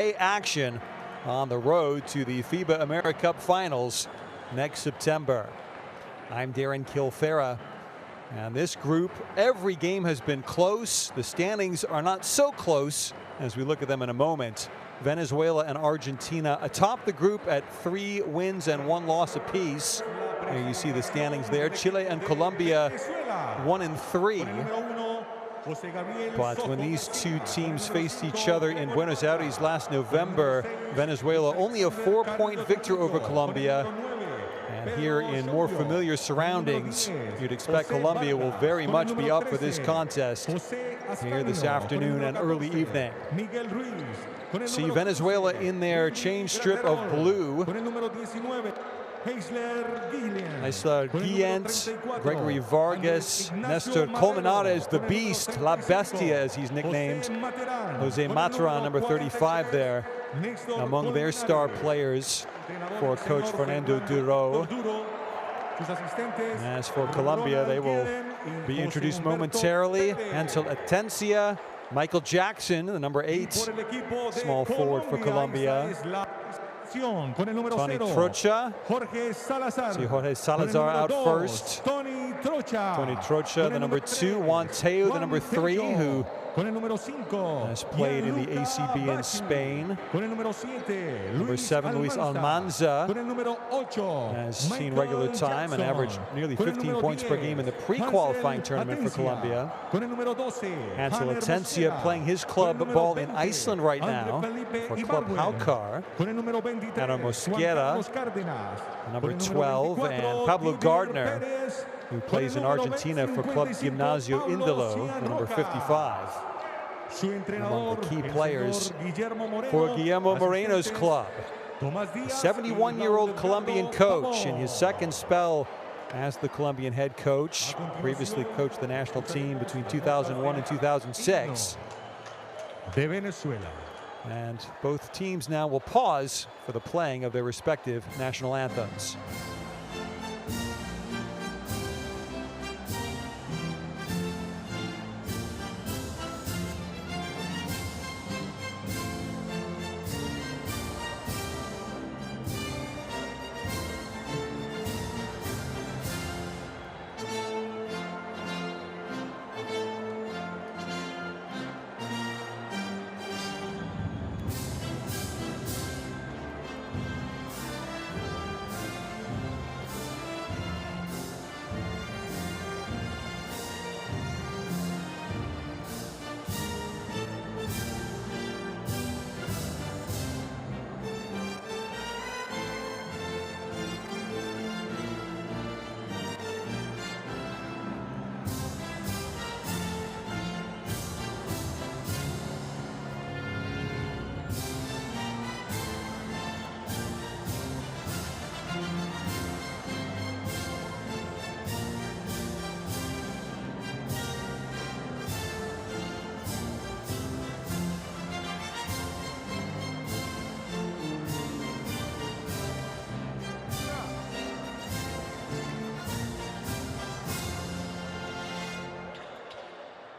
action on the road to the FIBA AmeriCup finals next September. I'm Darren Kilfera, and this group, every game has been close. The standings are not so close as we look at them in a moment. Venezuela and Argentina atop the group at 3 wins and 1 loss apiece. There you see the standings there. Chile and Colombia 1 and 3. But when these two teams faced each other in Buenos Aires last November, Venezuela only a 4-point victor over Colombia. And here in more familiar surroundings, you'd expect Colombia will very much be up for this contest here this afternoon and early evening. See Venezuela in their change strip of blue. Heisler Guillen, Gregory Vargas, Nestor Colmenares, the Beast, La Bestia as he's nicknamed. Jose Mataran, number 35 there, among their star players for coach Fernando Duro. As for Colombia, they will be introduced momentarily. Ansel Atencia, Michael Jackson, the number 8 small forward for Colombia. Tony Trocha. See Jorge Salazar out first. Tony Trocha, the number 2. Juan Teo, the number 3, who has played in the ACB in Spain. Number 7, Luis Almanza, has seen regular time and averaged nearly 15 points per game in the pre-qualifying tournament for Colombia. Ansel Atencia playing his club ball in Iceland right now for Club Haukar. Adam Mosquera, number 12, and Pablo Gardner, who plays in Argentina for Club Gimnasio Indalo, the number 55. Among the key players for Guillermo Moreno's club. A 71-year-old Colombian coach in his second spell as the Colombian head coach. Previously coached the national team between 2001 and 2006. And both teams now will pause for the playing of their respective national anthems.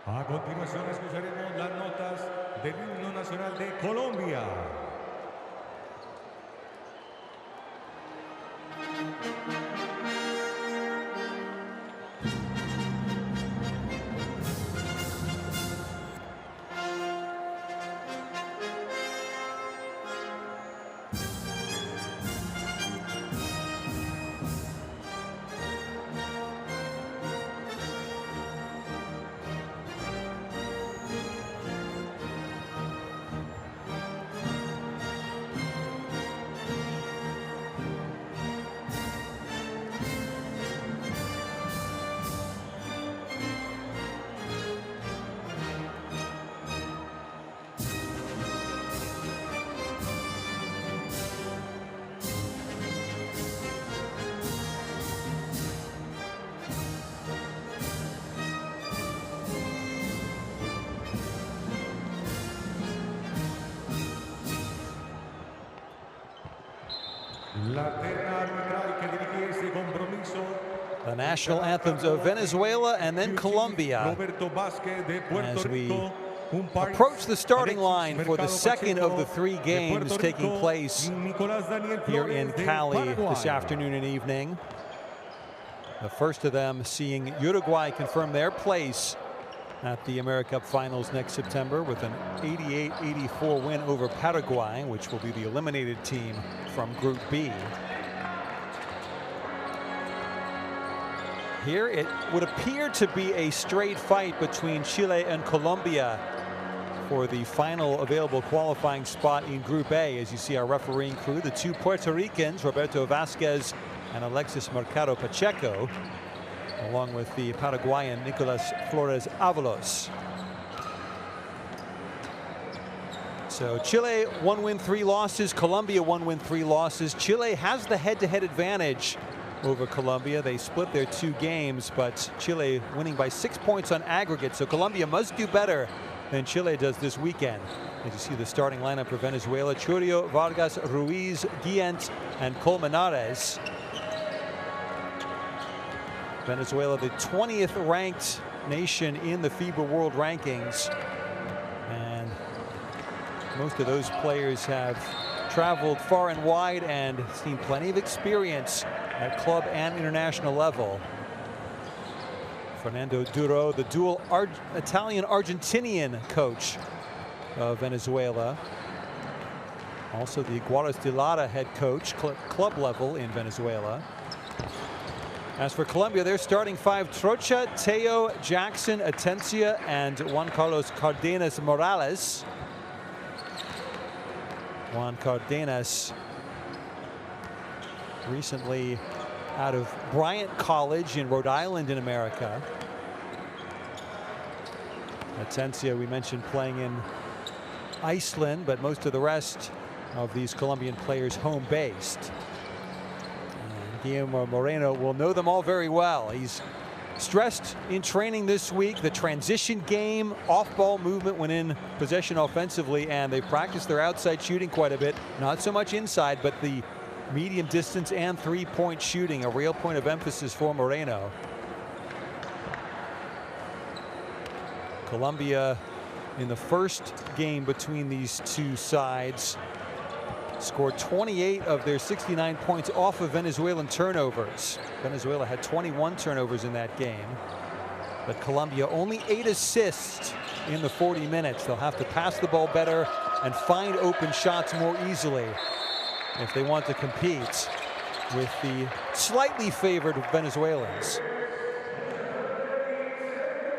A continuación escucharemos las notas del himno nacional de Colombia. The national anthems of Venezuela and then Colombia as we approach the starting line for the second of the 3 games taking place here in Cali this afternoon and evening. The first of them seeing Uruguay confirm their place at the AmeriCup Finals next September with an 88-84 win over Paraguay, which will be the eliminated team from Group B. Here it would appear to be a straight fight between Chile and Colombia for the final available qualifying spot in Group A. As you see our refereeing crew, the 2 Puerto Ricans, Roberto Vasquez and Alexis Mercado Pacheco, along with the Paraguayan Nicolas Flores Avalos. So Chile 1 win 3 losses, Colombia 1 win 3 losses. Chile has the head-to-head advantage over Colombia. They split their 2 games, but Chile winning by 6 points on aggregate. So Colombia must do better than Chile does this weekend. As you see the starting lineup for Venezuela: Churio, Vargas, Ruiz, Guillent, and Colmenares. Venezuela, the 20th ranked nation in the FIBA World Rankings. And most of those players have traveled far and wide and seen plenty of experience at club and international level. Fernando Duro, the dual Italian-Argentinian coach of Venezuela. Also the Guaras de Lara head coach, club level in Venezuela. As for Colombia, their starting 5: Trocha, Teo, Jackson, Atencia, and Juan Carlos Cardenas Morales. Juan Cardenas, recently out of Bryant College in Rhode Island in America. Atencia, we mentioned, playing in Iceland, but most of the rest of these Colombian players home-based. Guillermo Moreno will know them all very well. He's stressed in training this week the transition game, off-ball movement when in possession offensively, and they practiced their outside shooting quite a bit. Not so much inside, but the medium distance and 3-point shooting, a real point of emphasis for Moreno. Colombia, in the first game between these 2 sides, scored 28 of their 69 points off of Venezuelan turnovers. Venezuela had 21 turnovers in that game, but Colombia only 8 assists in the 40 minutes. They'll have to pass the ball better and find open shots more easily if they want to compete with the slightly favored Venezuelans.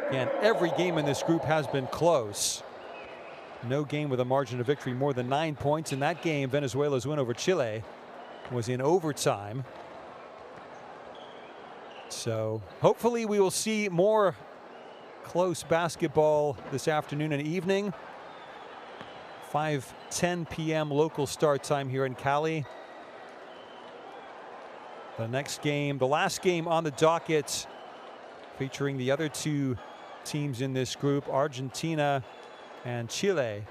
Again, every game in this group has been close. No game with a margin of victory more than 9 points. In that game, Venezuela's win over Chile was in overtime. So hopefully we will see more close basketball this afternoon and evening. 5:10 p.m. local start time here in Cali. The next game, the last game on the docket, featuring the other 2 teams in this group, Argentina and Chile.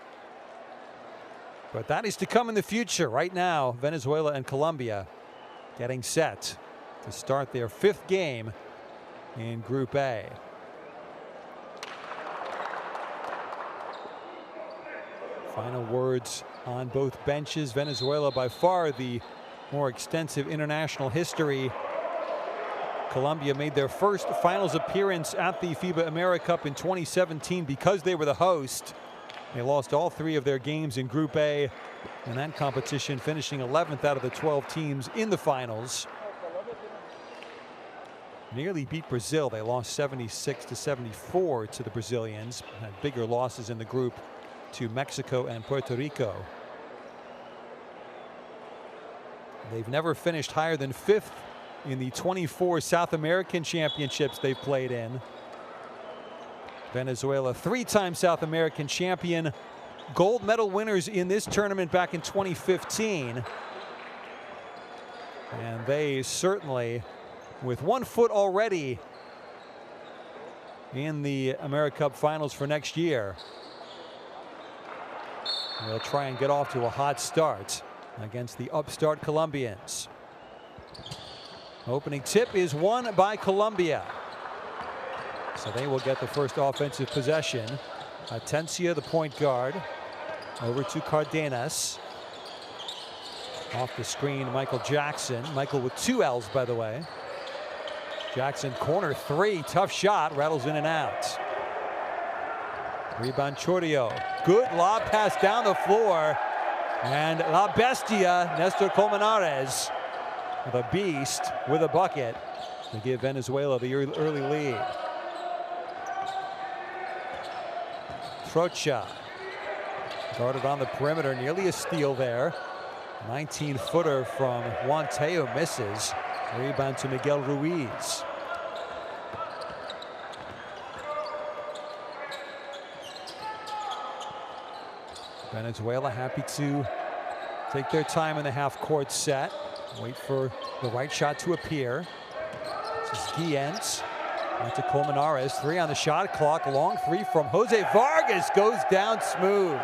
But that is to come in the future. Right now, Venezuela and Colombia getting set to start their 5th game in Group A. Final words on both benches. Venezuela, by far the more extensive international history. Colombia made their first finals appearance at the FIBA AmeriCup in 2017 because they were the host. They lost all 3 of their games in Group A in that competition, finishing 11th out of the 12 teams in the finals. Nearly beat Brazil. They lost 76-74 to the Brazilians. Had bigger losses in the group to Mexico and Puerto Rico. They've never finished higher than 5th in the 24 South American championships they've played in. Venezuela, 3-time South American champion, gold medal winners in this tournament back in 2015. And they certainly, with 1 foot already in the AmeriCup finals for next year, they'll try and get off to a hot start against the upstart Colombians. Opening tip is won by Colombia. So they will get the first offensive possession. Atencia, the point guard. Over to Cardenas. Off the screen, Michael Jackson. Michael with 2 L's, by the way. Jackson, corner 3, tough shot, rattles in and out. Rebound, Chordio. Good lob pass down the floor. And La Bestia, Nestor Colmenares, the beast, with a bucket to give Venezuela the early lead. Trocha, guarded on the perimeter, nearly a steal there. 19-footer from Juan Teo misses. Rebound to Miguel Ruiz. Venezuela happy to take their time in the half-court set. Wait for the right shot to appear. This is Guillens. Out to Colmenares. 3 on the shot clock. Long 3 from Jose Vargas. Goes down smooth.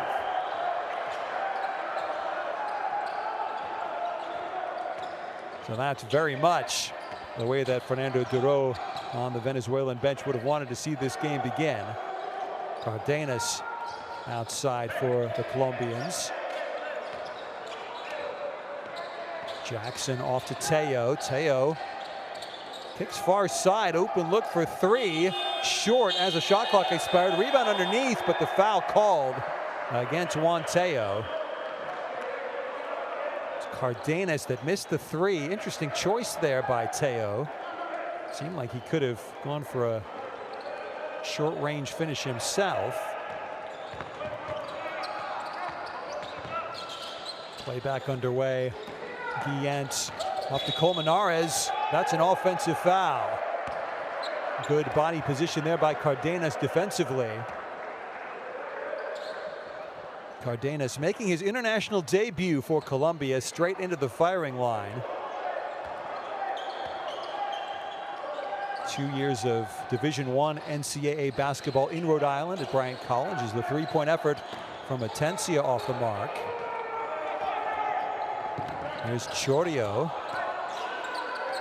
So that's very much the way that Fernando Duro on the Venezuelan bench would have wanted to see this game begin. Cardenas outside for the Colombians. Jackson off to Teo. Teo kicks far side. Open look for 3. Short as the shot clock expired. Rebound underneath, but the foul called against Juan Teo. Cardenas that missed the 3. Interesting choice there by Teo. Seemed like he could have gone for a short-range finish himself. Play back underway. Guillens up to Colmenares. That's an offensive foul. Good body position there by Cardenas defensively. Cardenas making his international debut for Colombia, straight into the firing line. 2 years of Division I NCAA basketball in Rhode Island at Bryant College as the 3-point effort from Atencia off the mark. Here's Chordio.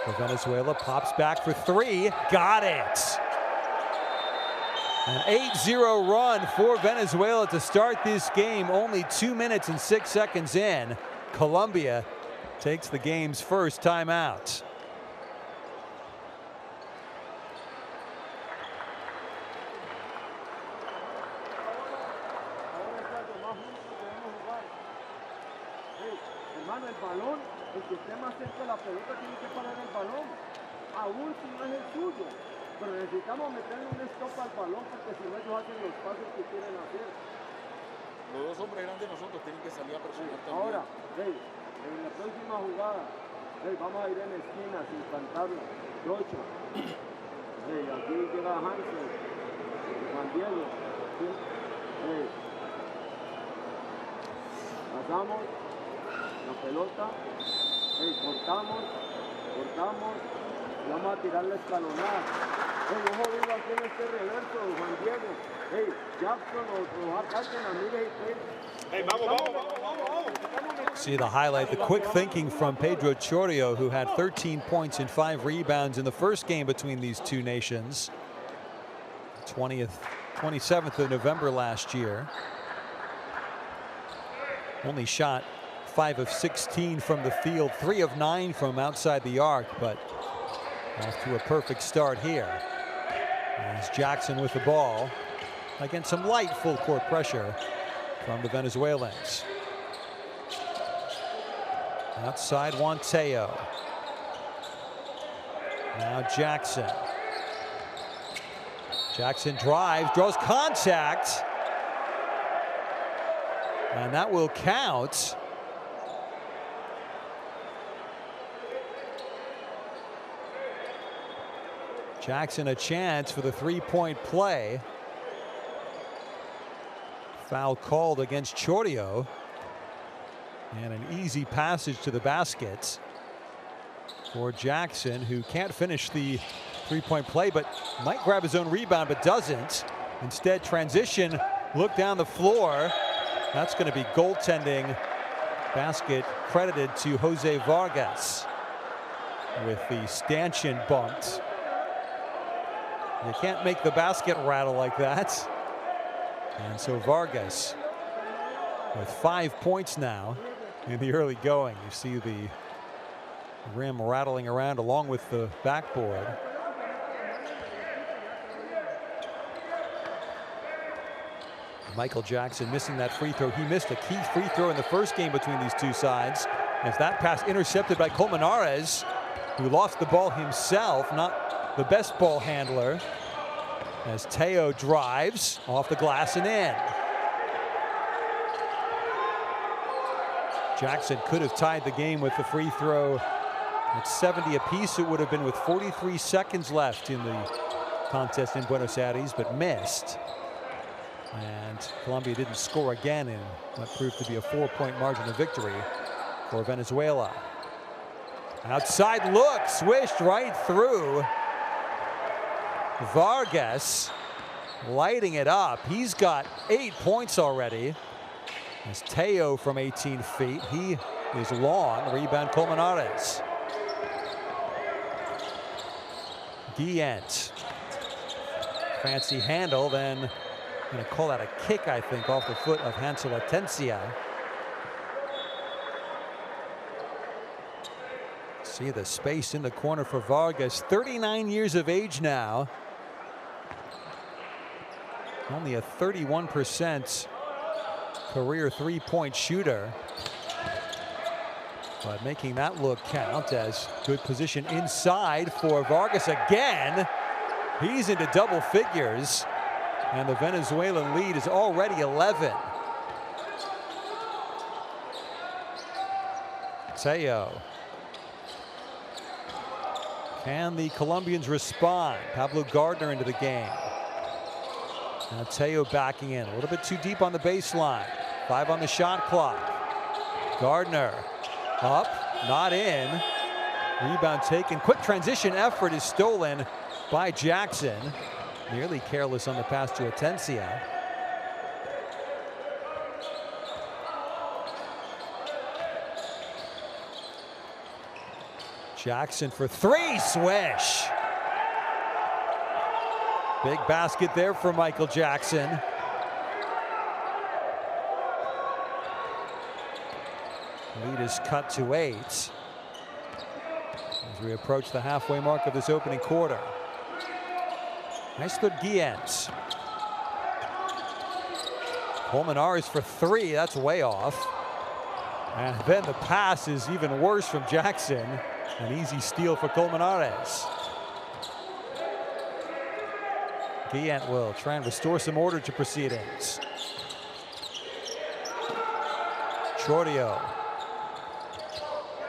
For Venezuela, pops back for 3. Got it. An 8-0 run for Venezuela to start this game. Only 2 minutes and 6 seconds in. Colombia takes the game's first timeout. El balón, el que esté más cerca de la pelota tiene que parar el balón, aún si no es el suyo, pero necesitamos meterle un stop al balón porque si no ellos hacen los pasos que quieren hacer. Los dos hombres grandes de nosotros tienen que salir a presionar también. Ahora, en la próxima jugada, vamos a ir en esquina sin cantarla. Trocha. Aquí llega Hansel, Juan Diego. Pasamos la pelota, cortamos, y vamos a tirar la escalonada. Ojo vivo aquí en este reverso, Juan Diego. Jackson, los ataquen a Miguel y vamos. See the highlight, the quick thinking from Pedro Chordio, who had 13 points and 5 rebounds in the first game between these two nations. 27th of November last year. Only shot 5 of 16 from the field, 3 of 9 from outside the arc, but off to a perfect start here. As Jackson with the ball against some light full court pressure from the Venezuelans. Outside Juan Teo. Now Jackson. Jackson drives, draws contact, and that will count. Jackson a chance for the 3-point play. Foul called against Chordio. And an easy passage to the basket for Jackson, who can't finish the 3-point play, but might grab his own rebound, but doesn't. Instead, transition, look down the floor. That's going to be goaltending. Basket credited to Jose Vargas with the stanchion bumped. You can't make the basket rattle like that. And so Vargas with 5 points now in the early going. You see the rim rattling around along with the backboard. Michael Jackson missing that free throw. He missed a key free throw in the first game between these two sides. As that pass intercepted by Colmenares, who lost the ball himself, not the best ball handler, as Teo drives off the glass and in. Jackson could have tied the game with the free throw at 70 apiece. It would have been with 43 seconds left in the contest in Buenos Aires, but missed. And Colombia didn't score again in what proved to be a 4-point margin of victory for Venezuela. Outside look, swished right through. Vargas lighting it up. He's got 8 points already. As Teo from 18 feet. He is long. Rebound Colmenares. Guillant. Fancy handle, then going to call that a kick, I think, off the foot of Hansel Atencia. See the space in the corner for Vargas. 39 years of age now. Only a 31% career three-point shooter. But making that look count as good position inside for Vargas again. He's into double figures. And the Venezuelan lead is already 11. Teo. Can the Colombians respond? Pablo Gardner into the game. Now Teo backing in. A little bit too deep on the baseline. 5 on the shot clock. Gardner up, not in. Rebound taken. Quick transition effort is stolen by Jackson. Nearly careless on the pass to Atencia. Jackson for 3, swish. Big basket there for Michael Jackson. Lead is cut to 8 as we approach the halfway mark of this opening quarter. Nice good Guillant. Colmenares for 3, that's way off. And then the pass is even worse from Jackson. An easy steal for Colmenares. Guillant will try and restore some order to proceedings. Chordio.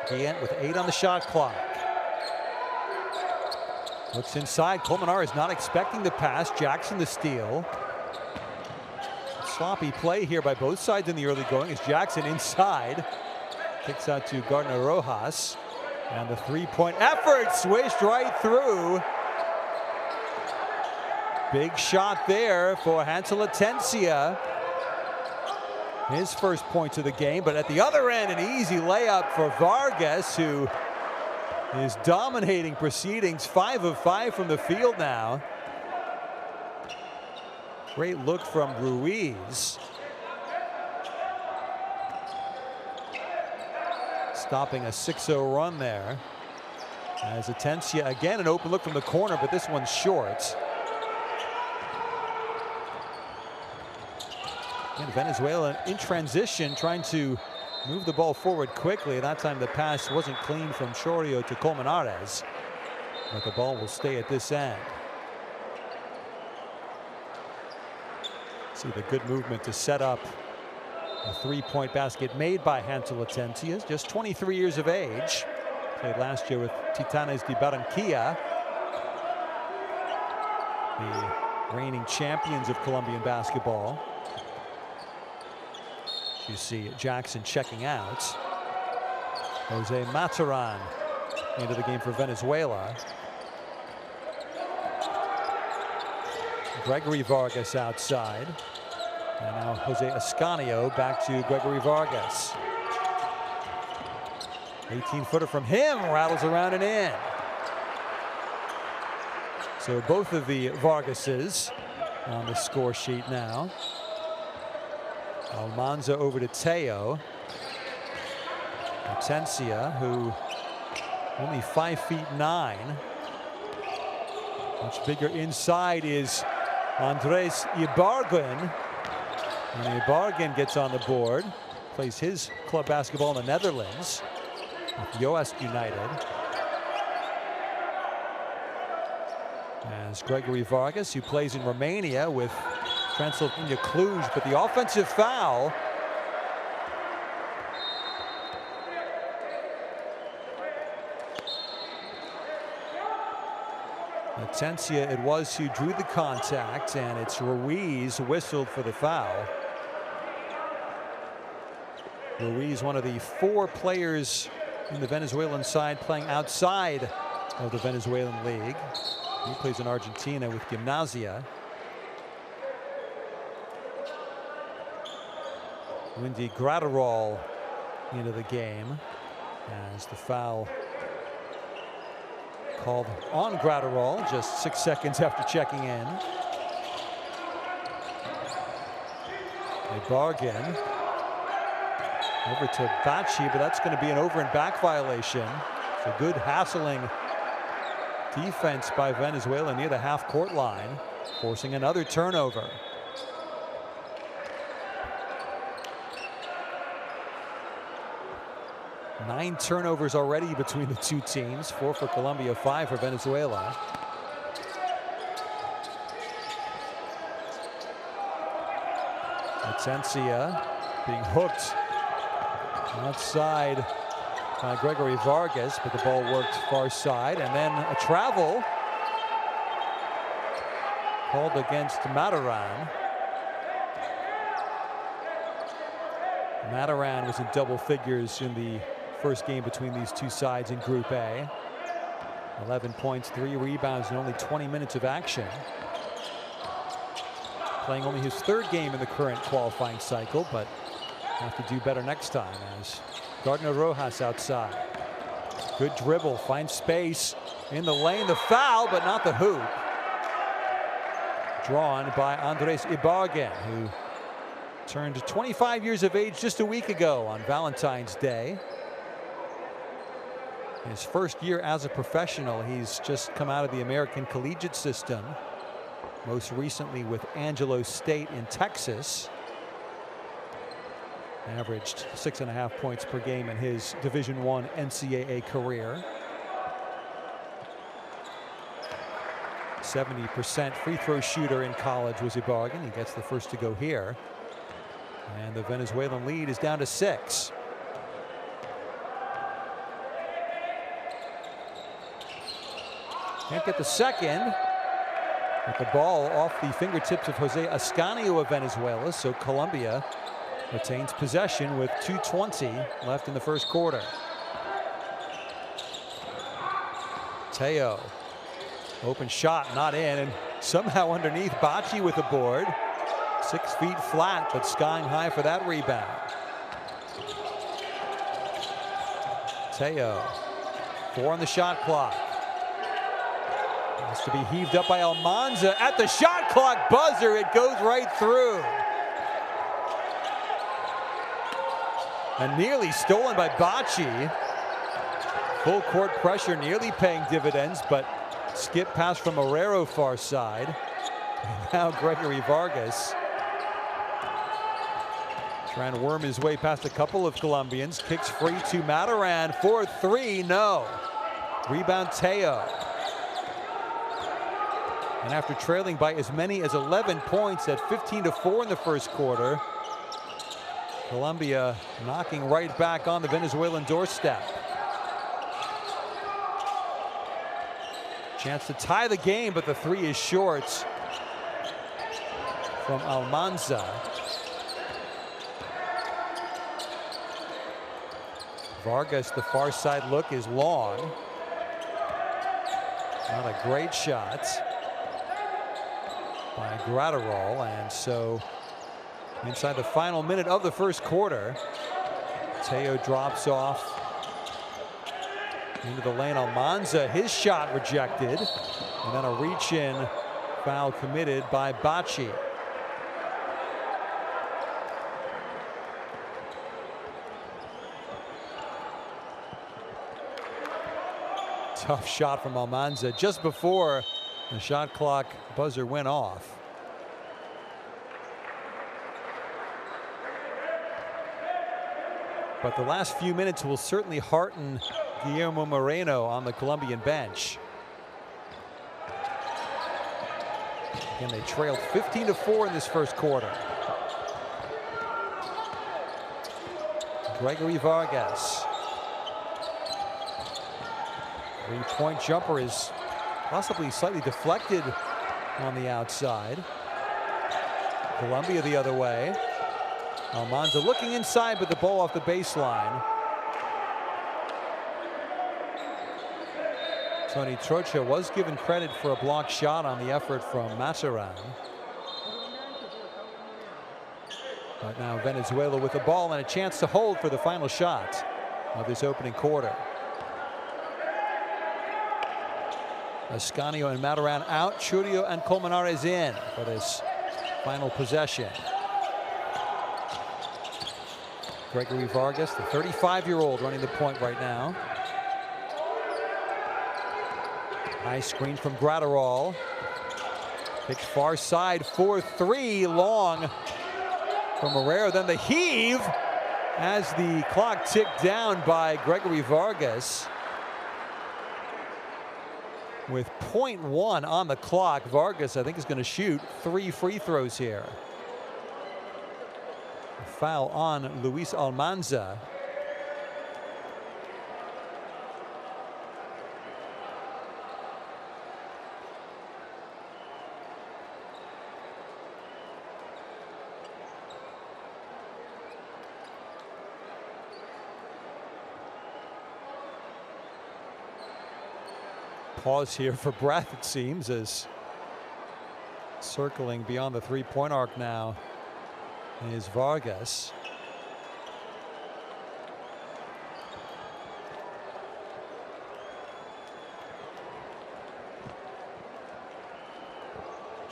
Guillant with 8 on the shot clock. Looks inside. Colmenares not expecting the pass. Jackson the steal. Sloppy play here by both sides in the early going as Jackson inside. Kicks out to Gardner Rojas. And the three-point effort swished right through. Big shot there for Hansel Atencia. His first points of the game, but at the other end, an easy layup for Vargas, who is dominating proceedings. 5 of 5 from the field now. Great look from Ruiz. Stopping a 6-0 run there. As Atencia, again, an open look from the corner, but this one's short. And Venezuela in transition, trying to move the ball forward quickly. That time the pass wasn't clean from Chordio to Colmenares, but the ball will stay at this end. See the good movement to set up a three-point basket made by Hansel Atencia, just 23 years of age. Played last year with Titanes de Barranquilla, the reigning champions of Colombian basketball. You see Jackson checking out. Jose Mataran into the game for Venezuela. Gregory Vargas outside. And now Jose Ascanio back to Gregory Vargas. 18-footer from him, rattles around and in. So both of the Vargases on the score sheet now. Almanza over to Teo. Atencia, who only 5'9". Much bigger inside is Andres Ibarguen. And Ibarguen gets on the board. Plays his club basketball in the Netherlands with Yoast United. As Gregory Vargas, who plays in Romania with Transylvania Cluj, but the offensive foul. Atencia it was who drew the contact, and it's Ruiz whistled for the foul. Ruiz, one of the 4 players in the Venezuelan side playing outside of the Venezuelan league. He plays in Argentina with Gimnasia. Windy Graterol into the game as the foul called on Graterol just 6 seconds after checking in. A bargain over to Bachi, but that's going to be an over and back violation. So good hassling defense by Venezuela near the half-court line, forcing another turnover. Nine turnovers already between the two teams, 4 for Colombia, 5 for Venezuela. Atencia being hooked outside by Gregory Vargas, but the ball worked far side, and then a travel called against Mataran. Mataran was in double figures in the first game between these two sides in Group A. 11 points, 3 rebounds, and only 20 minutes of action. Playing only his 3rd game in the current qualifying cycle, but have to do better next time as Gardner Rojas outside. Good dribble, finds space in the lane, the foul, but not the hoop. Drawn by Andres Ibarguen, who turned 25 years of age just a week ago on Valentine's Day. His first year as a professional, he's just come out of the American collegiate system, most recently with Angelo State in Texas. Averaged 6.5 points per game in his Division I NCAA career. 70% free throw shooter in college was Ibarguen. He gets the first to go here. And the Venezuelan lead is down to 6. Can't get the second. With the ball off the fingertips of Jose Ascanio of Venezuela, so Colombia retains possession with 2:20 left in the first quarter. Teo, open shot, not in, and somehow underneath, Bachi with the board. 6 feet flat, but skying high for that rebound. Teo, 4 on the shot clock. Has to be heaved up by Almanza at the shot clock buzzer. It goes right through. And nearly stolen by Bachi. Full court pressure nearly paying dividends, but skip pass from Marrero far side. And now Gregory Vargas trying to worm his way past a couple of Colombians. Kicks free to Mataran for 3. No. Rebound Teo. And after trailing by as many as 11 points at 15-4 in the first quarter, Colombia knocking right back on the Venezuelan doorstep. Chance to tie the game, but the 3 is short from Almanza. Vargas, the far side look is long. Not a great shot by Graterol, and so inside the final minute of the first quarter, Teo drops off into the lane. Almanza, his shot rejected, and then a reach-in foul committed by Bachi. Tough shot from Almanza just before the shot clock buzzer went off. But the last few minutes will certainly hearten Guillermo Moreno on the Colombian bench. And they trailed 15-4 in this first quarter. Gregory Vargas. Three-point jumper is possibly slightly deflected on the outside. Colombia the other way. Almanza looking inside, but the ball off the baseline. Tony Trocha was given credit for a blocked shot on the effort from Maceran. But now Venezuela with the ball and a chance to hold for the final shot of this opening quarter. Ascanio and Maduran out. Churio and Colmenares in for this final possession. Gregory Vargas, the 35-year-old, running the point right now. High screen from Graterol. Pitch far side for three. Long from Herrera. Then the heave as the clock ticked down by Gregory Vargas. With 0.1 on the clock, Vargas, I think, is going to shoot 3 free throws here. A foul on Luis Almanza. Pause here for breath, it seems, as circling beyond the three-point arc now is Vargas.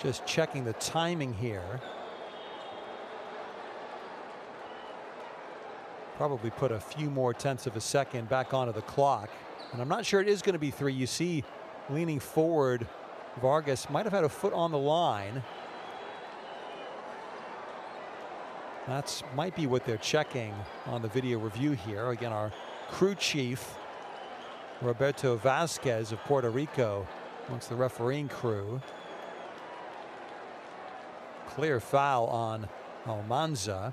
Just checking the timing here. Probably put a few more tenths of a second back onto the clock. And I'm not sure it is going to be 3. You see, leaning forward, Vargas might have had a foot on the line. That's might be what they're checking on the video review here. Again, our crew chief, Roberto Vasquez of Puerto Rico, amongst the refereeing crew. Clear foul on Almanza.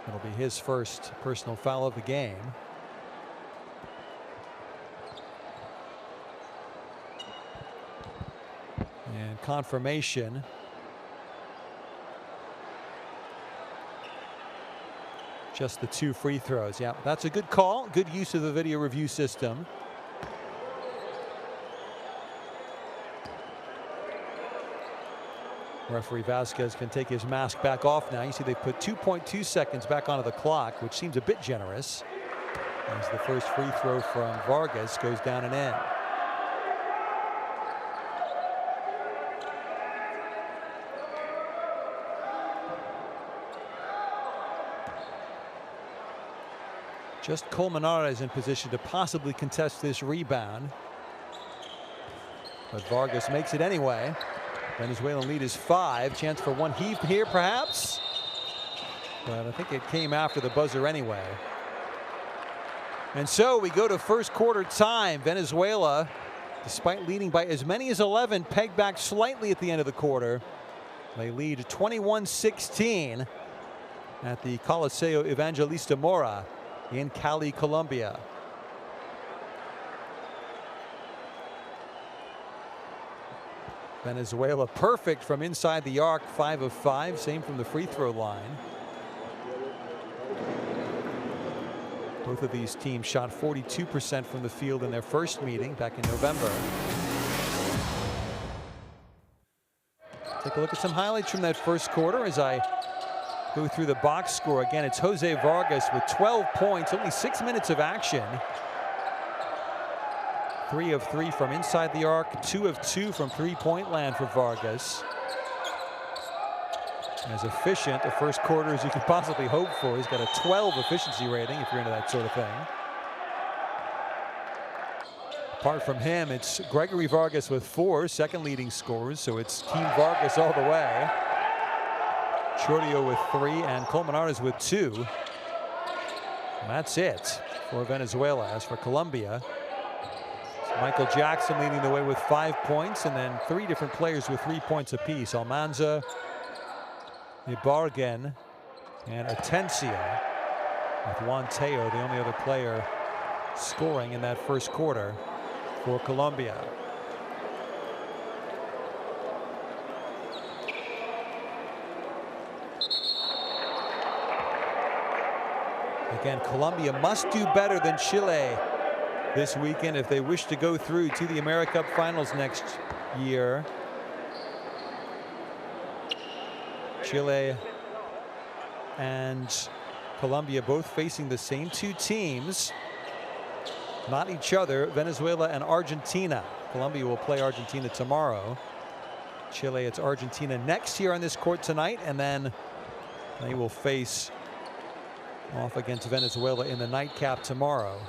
It'll be his first personal foul of the game. And confirmation. Just the 2 free throws. Yeah, that's a good call. Good use of the video review system. Referee Vasquez can take his mask back off now. You see they put 2.2 seconds back onto the clock, which seems a bit generous, as the first free throw from Vargas goes down and in. Just Colmenares in position to possibly contest this rebound, but Vargas makes it anyway. Venezuelan lead is 5. Chance for one heave here, perhaps. But I think it came after the buzzer anyway. And so we go to first quarter time. Venezuela, despite leading by as many as 11, pegged back slightly at the end of the quarter. They lead 21-16 at the Coliseo Evangelista Mora in Cali, Colombia. Venezuela perfect from inside the arc, 5 of 5. Same from the free throw line. Both of these teams shot 42% from the field in their first meeting back in November. Take a look at some highlights from that first quarter as I go through the box score. Again, it's Jose Vargas with 12 points, only 6 minutes of action. 3 of 3 from inside the arc, 2 of 2 from three-point land for Vargas. As efficient a first quarter as you could possibly hope for. He's got a 12 efficiency rating if you're into that sort of thing. Apart from him, it's Gregory Vargas with 4, second leading scorers, so it's Team Vargas all the way. Chordio with 3 and Colmenares with 2. And that's it for Venezuela. As for Colombia, Michael Jackson leading the way with 5 points, and then 3 different players with 3 points apiece. Almanza, Ibarguen, and Atencia, with Juan Teo, the only other player scoring in that first quarter for Colombia. Again, Colombia must do better than Chile this weekend if they wish to go through to the AmeriCup finals next year. Chile and Colombia both facing the same 2 teams, not each other, Venezuela and Argentina. Colombia will play Argentina tomorrow. Chile, it's Argentina next here on this court tonight, and then they will face off against Venezuela in the nightcap tomorrow.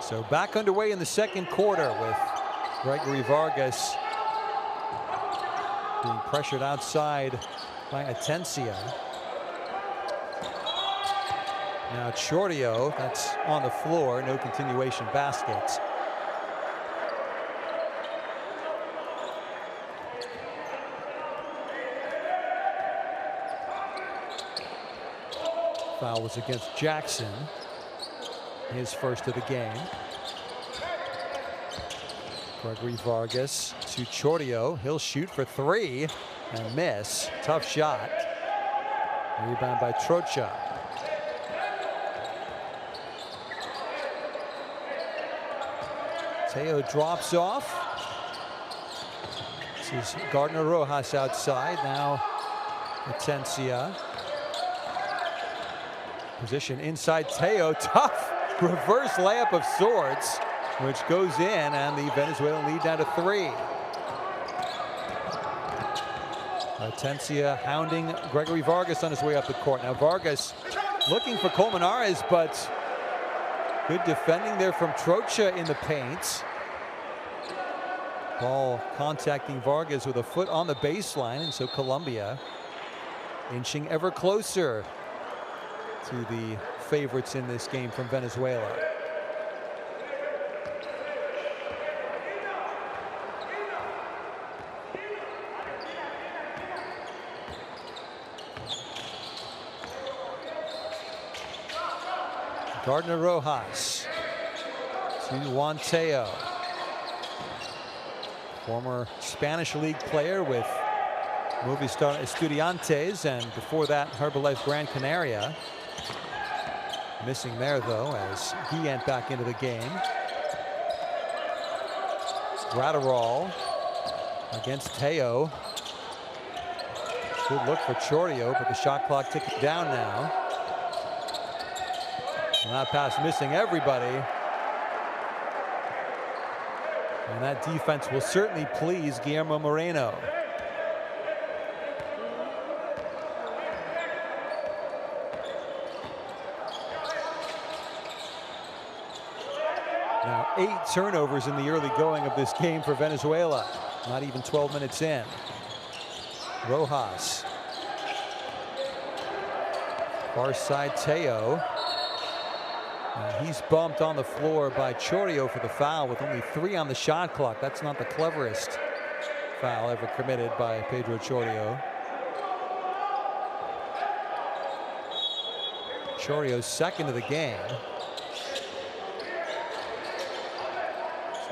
So back underway in the second quarter with Gregory Vargas being pressured outside by Atencia. Now Chordio, that's on the floor, no continuation baskets. Foul was against Jackson, his first of the game. Gregory Vargas to Chordio. He'll shoot for 3 and miss. Tough shot. Rebound by Trocha. Teo drops off. This is Gardner Rojas outside. Now Atencia. Position inside Teo. Tough reverse layup of sorts, which goes in, and the Venezuelan lead down to 3. Atencia hounding Gregory Vargas on his way up the court. Now Vargas looking for Colmenares, but good defending there from Trocha in the paint. Ball contacting Vargas with a foot on the baseline, and so Colombia inching ever closer to the favorites in this game from Venezuela. Gardner Rojas to Juan Teo. Former Spanish League player with Movistar Estudiantes, and before that Herbalife Gran Canaria. Missing there though as Guillen back into the game. Gratterall against Teo. Good look for Chordio, but the shot clock ticking down now. And that pass missing everybody. And that defense will certainly please Guillermo Moreno. Now 8 turnovers in the early going of this game for Venezuela. Not even 12 minutes in. Rojas. Far side Teo. He's bumped on the floor by Chordio for the foul with only 3 on the shot clock. That's not the cleverest foul ever committed by Pedro Chordio. Chorrio's second of the game.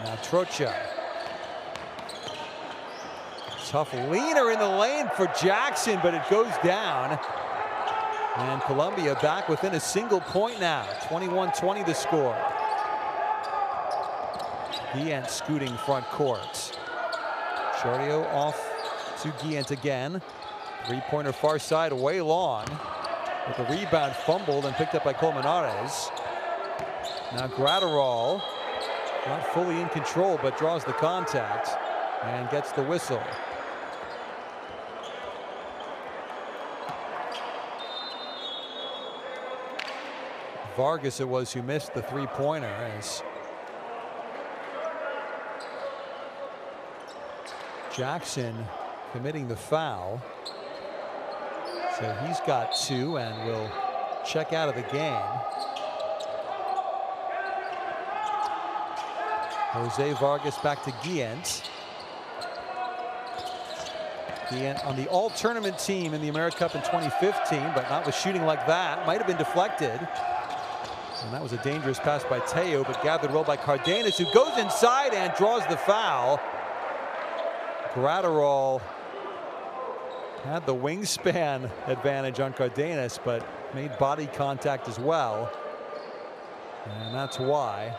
Now Trocha. Tough leaner in the lane for Jackson, but it goes down. And Colombia back within a single point now. 21-20 the score. Guillen scooting front court. Chordio off to Guillen again. 3-pointer far side, way long. With the rebound fumbled and picked up by Colmenares. Now Gratterall Not fully in control, but draws the contact and gets the whistle. Vargas it was who missed the three-pointer as Jackson committing the foul. So he's got 2 and will check out of the game. Jose Vargas back to Guillen. Guillen on the all-tournament team in the AmeriCup in 2015, but not with shooting like that. Might have been deflected. And that was a dangerous pass by Teo, but gathered well by Cardenas, who goes inside and draws the foul. Gratterall had the wingspan advantage on Cardenas, but made body contact as well. And that's why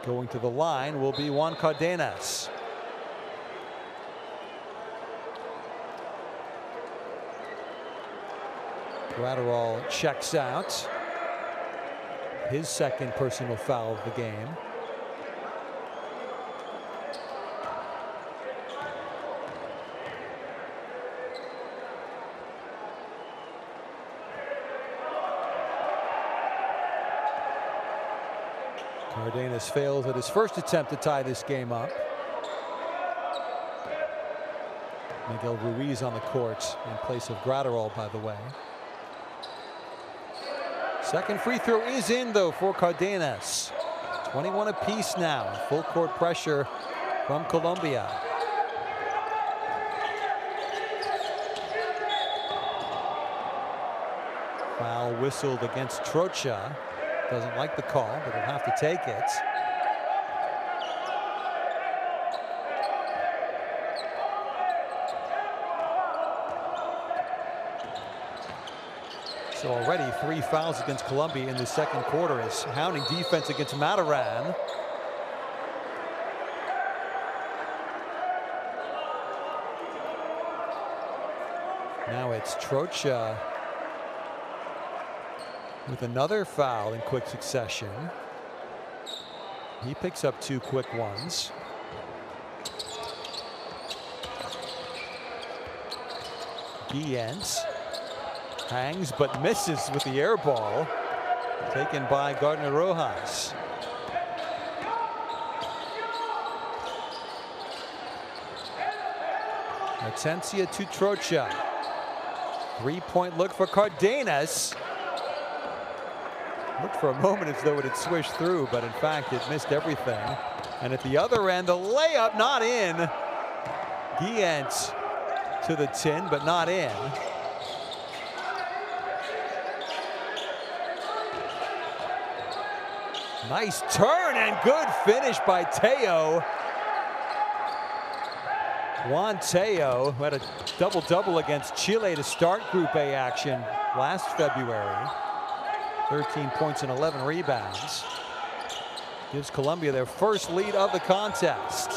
going to the line will be Juan Cardenas. Gratterall checks out. His second personal foul of the game. Cardenas fails at his first attempt to tie this game up. Miguel Ruiz on the court in place of Gratterall, by the way. Second free throw is in, though, for Cardenas. 21 apiece now. Full court pressure from Colombia. Foul whistled against Trocha. Doesn't like the call, but he'll have to take it. So already 3 fouls against Colombia in the second quarter as hounding defense against Mataran. Now it's Trocha with another foul in quick succession. He picks up 2 quick ones. Guillen hangs but misses with the air ball. Taken by Gardner Rojas. Atencia to Trocha. 3-point look for Cardenas. Looked for a moment as though it had swished through, but in fact it missed everything. And at the other end, the layup not in. Guillen to the tin, but not in. Nice turn and good finish by Teo. Juan Teo, who had a double-double against Chile to start Group A action last February. 13 points and 11 rebounds. Gives Colombia their first lead of the contest.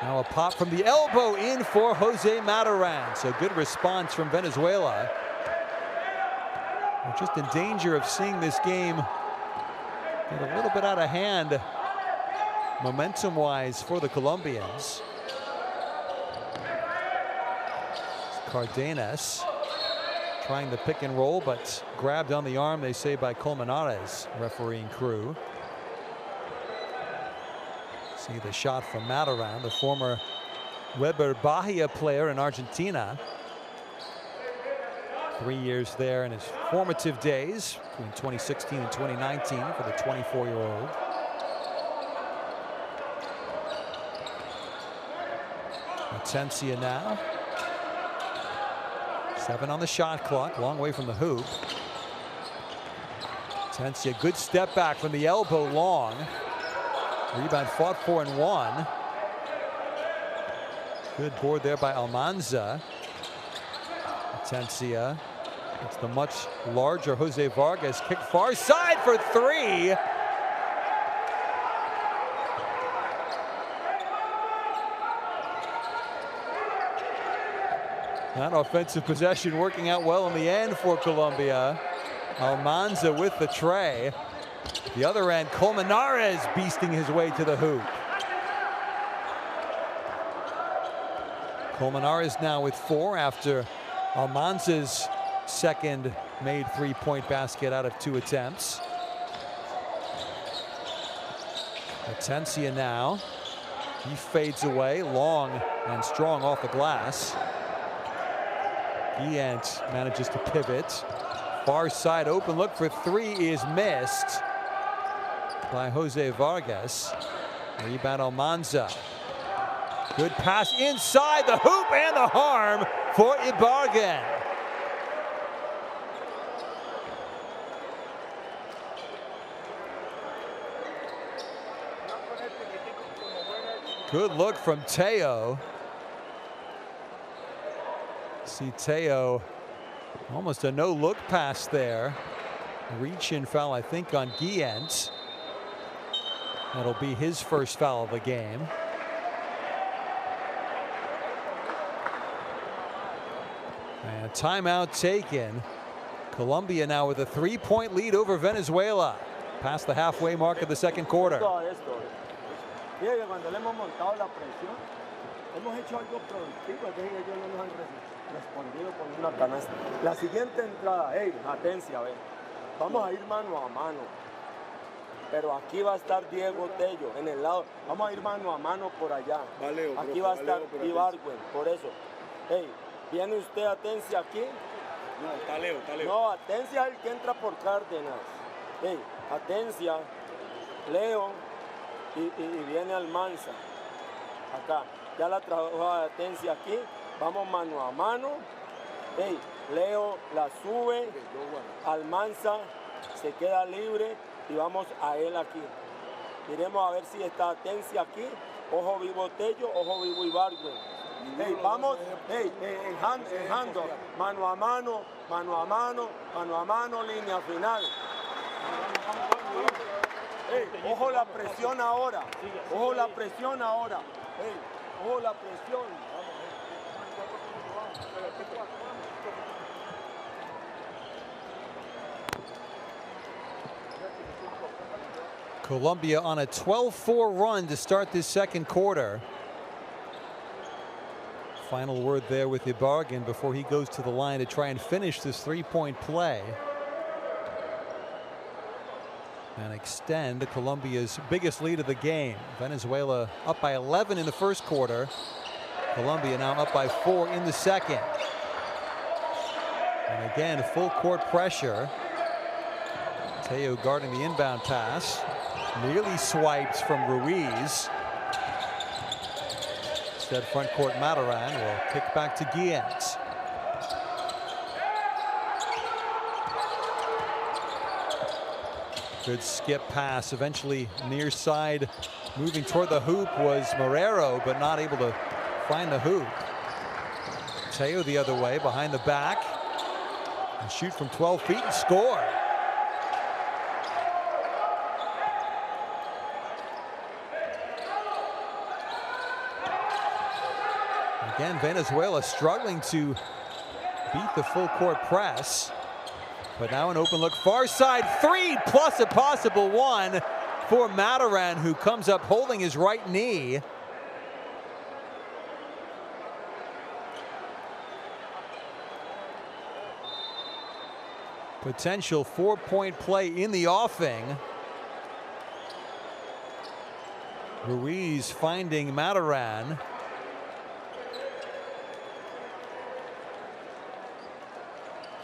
Now a pop from the elbow in for Jose Mataran. So good response from Venezuela. We're just in danger of seeing this game get a little bit out of hand momentum-wise for the Colombians. Cardenas trying the pick and roll, but grabbed on the arm, they say, by Colmenares refereeing crew. See the shot from Mataran, the former Weber Bahia player in Argentina. 3 years there in his formative days between 2016 and 2019 for the 24-year-old. Atencia now. 7 on the shot clock, long way from the hoop. Atencia, good step back from the elbow long. Rebound fought for and won. Good board there by Almanza. Atencia. It's the much larger Jose Vargas. Kick far side for 3. That offensive possession working out well in the end for Colombia. Almanza with the tray. The other end, Colmenares beasting his way to the hoop. Colmenares now with 4 after Almanza's second made three-point basket out of 2 attempts. Atencia now. He fades away, long and strong off the glass. Guillant manages to pivot. Far side open look for 3 is missed by Jose Vargas. Rebound Almanza. Good pass inside the hoop and the harm for Ibarguen. Good look from Teo. See Teo, almost a no-look pass there. Reach-in foul, I think, on Guillant. That'll be his first foul of the game. And a timeout taken. Colombia now with a 3-point lead over Venezuela. Past the halfway mark of the second quarter. Fíjate, cuando le hemos montado la presión, hemos hecho algo productivo, es decir, ellos no nos han respondido con una canasta. La siguiente entrada, hey, atencia, ve. Vamos a ir mano a mano. Pero aquí va a estar Diego Tello en el lado. Vamos a ir mano a mano por allá. Valeo, aquí va a estar Ibarguen, por eso. Hey, ¿viene usted Atencia aquí? No, está Leo. No, Atencia es el que entra por Cárdenas. Hey, Atencia, Leo. Y viene Almanza acá, ya la trajo a Atencia aquí, vamos mano a mano. Hey, Leo la sube, Almanza se queda libre y vamos a él aquí. Miremos a ver si está Atencia aquí, ojo vivo Tello, ojo vivo Ibarguen. Hey, vamos, hey, en handle, mano a mano, línea final. Hey, ojo la presión ahora. Ojo la presión ahora. Hey, ojo la presión. Colombia on a 12-4 run to start this second quarter. Final word there with Ibarguen before he goes to the line to try and finish this three-point play and extend Colombia's biggest lead of the game. Venezuela up by 11 in the first quarter. Colombia now up by 4 in the second. And again, full court pressure. Teo guarding the inbound pass. Nearly swipes from Ruiz. Instead, front court Mataran will kick back to Guillant. Good skip pass. Eventually near side, moving toward the hoop was Marrero, but not able to find the hoop. Teo the other way, behind the back. And shoot from 12 feet and score. Again, Venezuela struggling to beat the full court press. But now an open look, far side three plus a possible one for Mataran, who comes up holding his right knee. Potential 4-point play in the offing. Ruiz finding Mataran.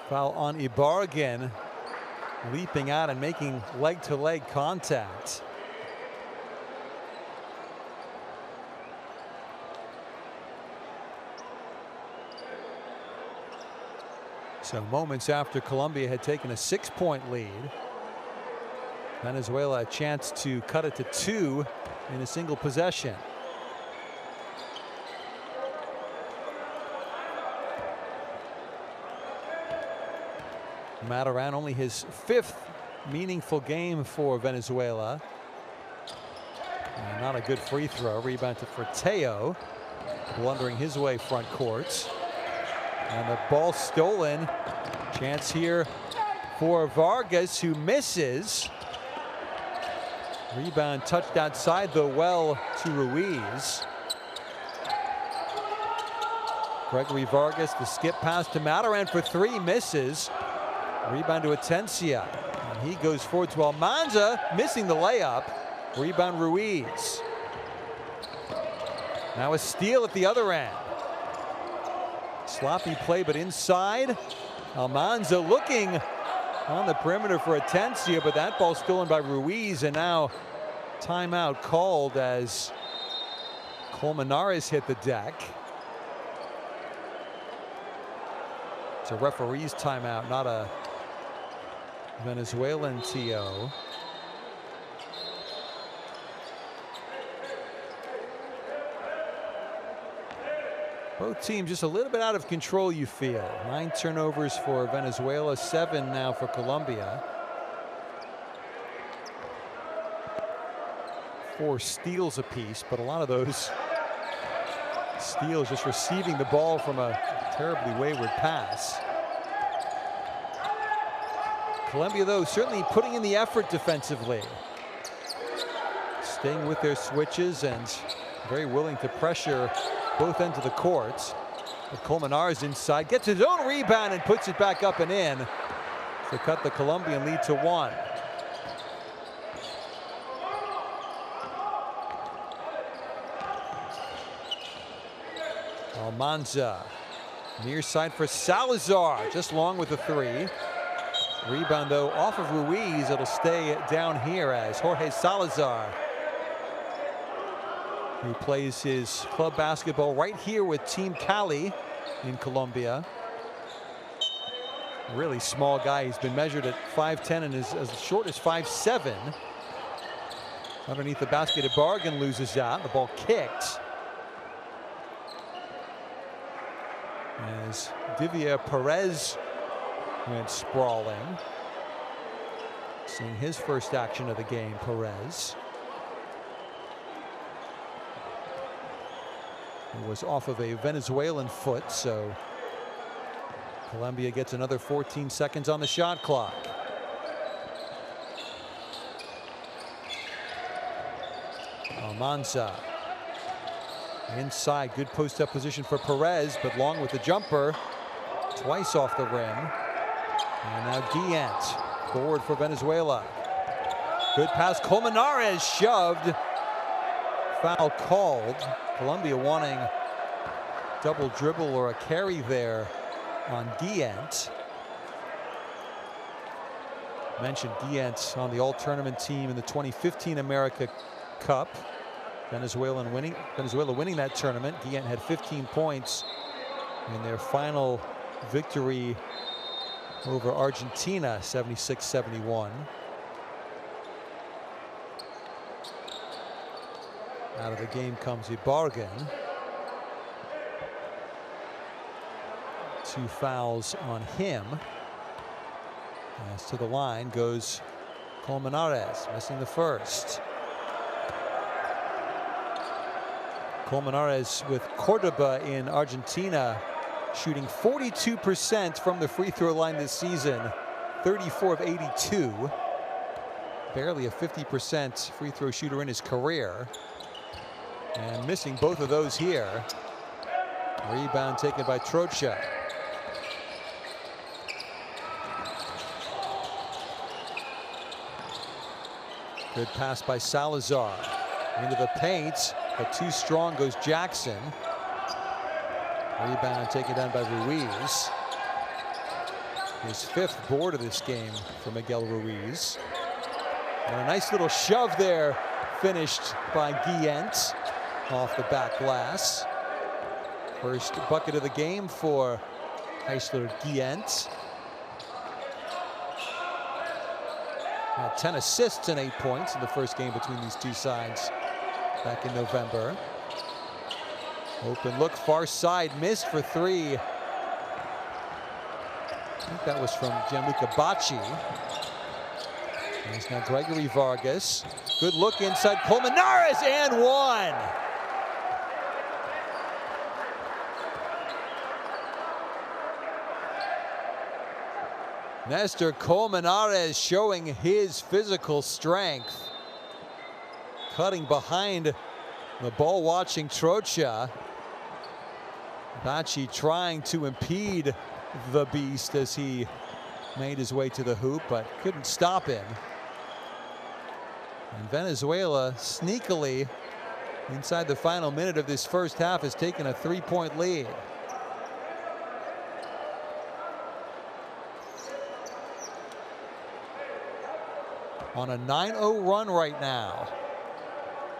Foul on Ibarguen, leaping out and making leg-to-leg contact. So moments after Colombia had taken a 6-point lead, Venezuela a chance to cut it to 2 in a single possession. Mataran, only his 5th meaningful game for Venezuela. And not a good free throw. Rebound for Teo, blundering his way front court. And the ball stolen. Chance here for Vargas, who misses. Rebound touched outside, though, well to Ruiz. Gregory Vargas, the skip pass to Mataran for three, misses. Rebound to Atencia. And he goes forward to Almanza, missing the layup. Rebound Ruiz. Now a steal at the other end. Sloppy play, but inside. Almanza looking on the perimeter for Atencia, but that ball stolen by Ruiz, and now timeout called as Colmenares hit the deck. It's a referee's timeout, not a Venezuelan TO. Both teams just a little bit out of control, you feel. 9 turnovers for Venezuela, 7 now for Colombia. 4 steals apiece, but a lot of those steals just receiving the ball from a terribly wayward pass. Colombia, though, certainly putting in the effort defensively. Staying with their switches and very willing to pressure both ends of the court. But Colmenares inside, gets his own rebound and puts it back up and in to cut the Colombian lead to 1. Almanza, near side for Salazar, just long with the 3. Rebound, though, off of Ruiz. It'll stay down here as Jorge Salazar, who plays his club basketball right here with Team Cali in Colombia. Really small guy. He's been measured at 5'10" and is as short as 5'7". Underneath the basket, a bargain loses out. The ball kicked as Divya Perez went sprawling. Seeing his first action of the game, Perez. It was off of a Venezuelan foot, so Colombia gets another 14 seconds on the shot clock. Almanza inside, good post-up position for Perez, but long with the jumper, twice off the rim. And now Guillant forward for Venezuela. Good pass, Colmenares shoved. Foul called. Colombia wanting double dribble or a carry there on Guillant. Mentioned Guillant on the all-tournament team in the 2015 America Cup. Venezuela winning that tournament. Guillant had 15 points in their final victory over Argentina, 76-71. Out of the game comes Ibarguen. 2 fouls on him. As to the line goes Colmenares, missing the first. Colmenares with Cordoba in Argentina, shooting 42% from the free throw line this season, 34 of 82. Barely a 50% free throw shooter in his career. And missing both of those here. Rebound taken by Trocha. Good pass by Salazar. Into the paint, but too strong goes Jackson. Rebound taken down by Ruiz. His 5th board of this game for Miguel Ruiz. And a nice little shove there, finished by Guillant off the back glass. First bucket of the game for Heisler Guillant. 10 assists and 8 points in the first game between these two sides back in November. Open look, far side, missed for 3. I think that was from Gianluca Bacci. There's now Gregory Vargas. Good look inside, Colmenares, and 1. Nestor Colmenares showing his physical strength. cutting behind the ball-watching Trocha. Bacci trying to impede the beast as he made his way to the hoop, but couldn't stop him. And Venezuela sneakily, inside the final minute of this first half, has taken a 3-point lead. On a 9-0 run right now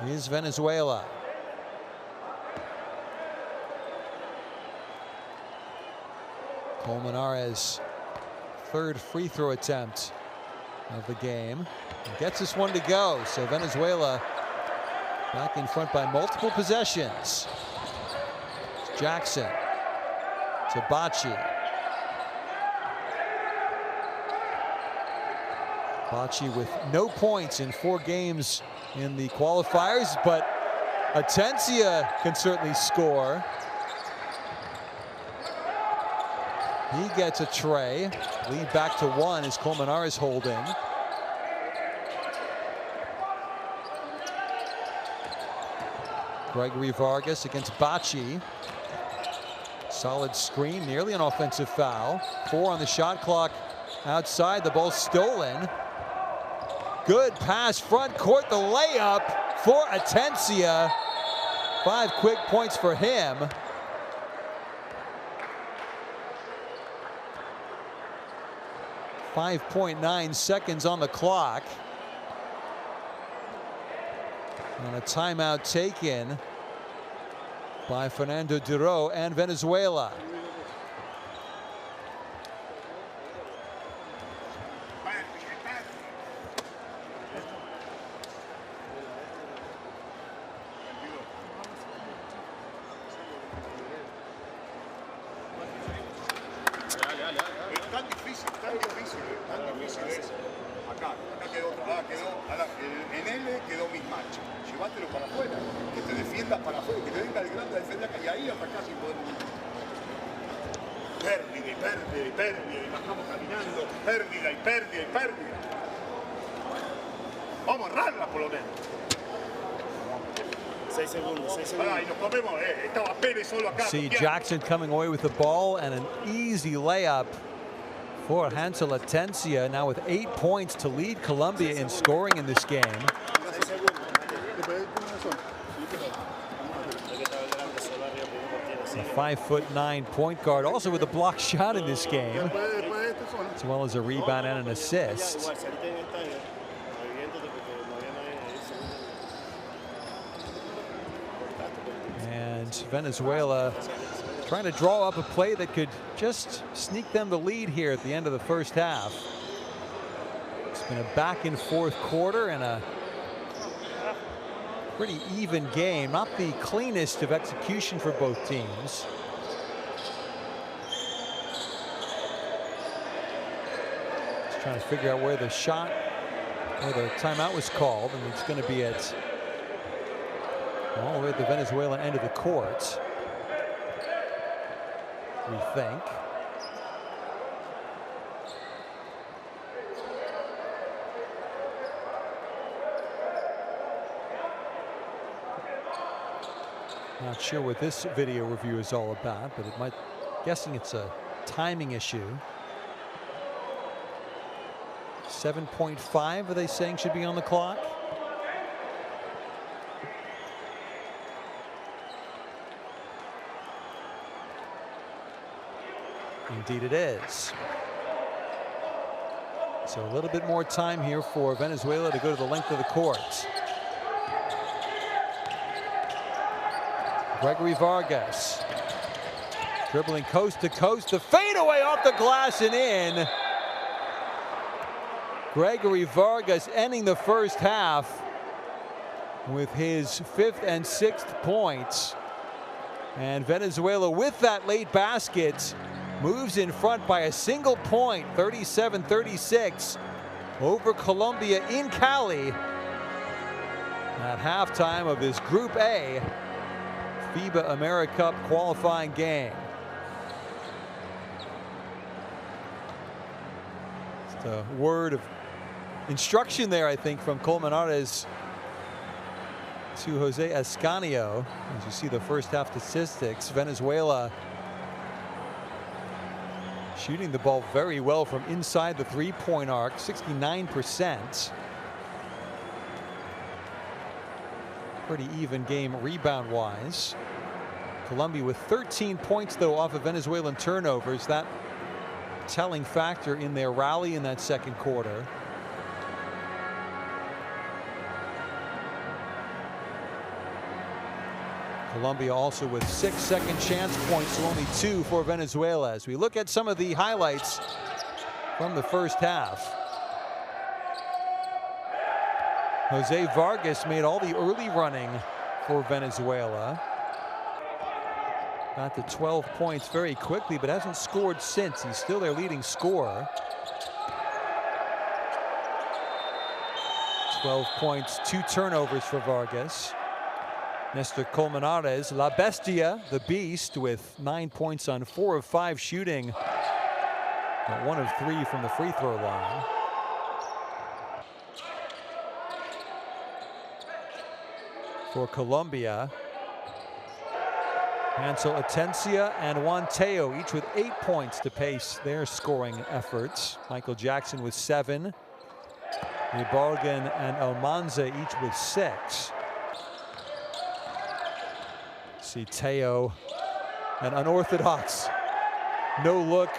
is Venezuela. Colmenares' third free throw attempt of the game. And gets this one to go. So Venezuela back in front by multiple possessions. It's Jackson to Bacci. Bacci with no points in 4 games in the qualifiers, but Atencia can certainly score. He gets a tray. Lead back to 1 as Colmenares holding. Gregory Vargas against Bacci. Solid screen, nearly an offensive foul. 4 on the shot clock outside. The ball stolen. Good pass front court, the layup for Atencia. 5 quick points for him. .9 seconds on the clock. And a timeout taken by Fernando Duro and Venezuela. See Jackson coming away with the ball and an easy layup for Hansel Atencia, now with 8 points to lead Colombia in scoring in this game. A 5'9" point guard, also with a block shot in this game, as well as a rebound and an assist. And Venezuela trying to draw up a play that could just sneak them the lead here at the end of the first half. It's been a back and forth quarter and a pretty even game. Not the cleanest of execution for both teams. Just trying to figure out where the shot, where the timeout was called, and it's going to be at all the way at the Venezuelan end of the court, we think. Not sure what this video review is all about, but it might, guessing it's a timing issue. 7.5 are they saying should be on the clock? Indeed it is. So a little bit more time here for Venezuela to go to the length of the court. Gregory Vargas dribbling coast to coast, the fadeaway off the glass and in. Gregory Vargas ending the first half with his 5th and 6th points. And Venezuela, with that late basket, moves in front by a single point, 37-36, over Colombia in Cali at halftime of this Group A FIBA AmeriCup qualifying game. Just a word of instruction there, I think, from Colmenares to Jose Escanio. As you see the first half statistics, Venezuela shooting the ball very well from inside the three-point arc, 69%. Pretty even game rebound-wise. Colombia with 13 points, though, off of Venezuelan turnovers. That telling factor in their rally in that second quarter. Colombia also with 6 second chance points to only 2 for Venezuela. As we look at some of the highlights from the first half. Jose Vargas made all the early running for Venezuela. Got to 12 points very quickly, but hasn't scored since. He's still their leading scorer. 12 points, 2 turnovers for Vargas. Nestor Colmenares, La Bestia, the beast, with 9 points on 4 of 5 shooting. But 1 of 3 from the free throw line. For Colombia, Hansel Atencia and Juan Teo, each with 8 points to pace their scoring efforts. Michael Jackson with 7. Ibarguen and Almanza each with 6. See Teo, an unorthodox no-look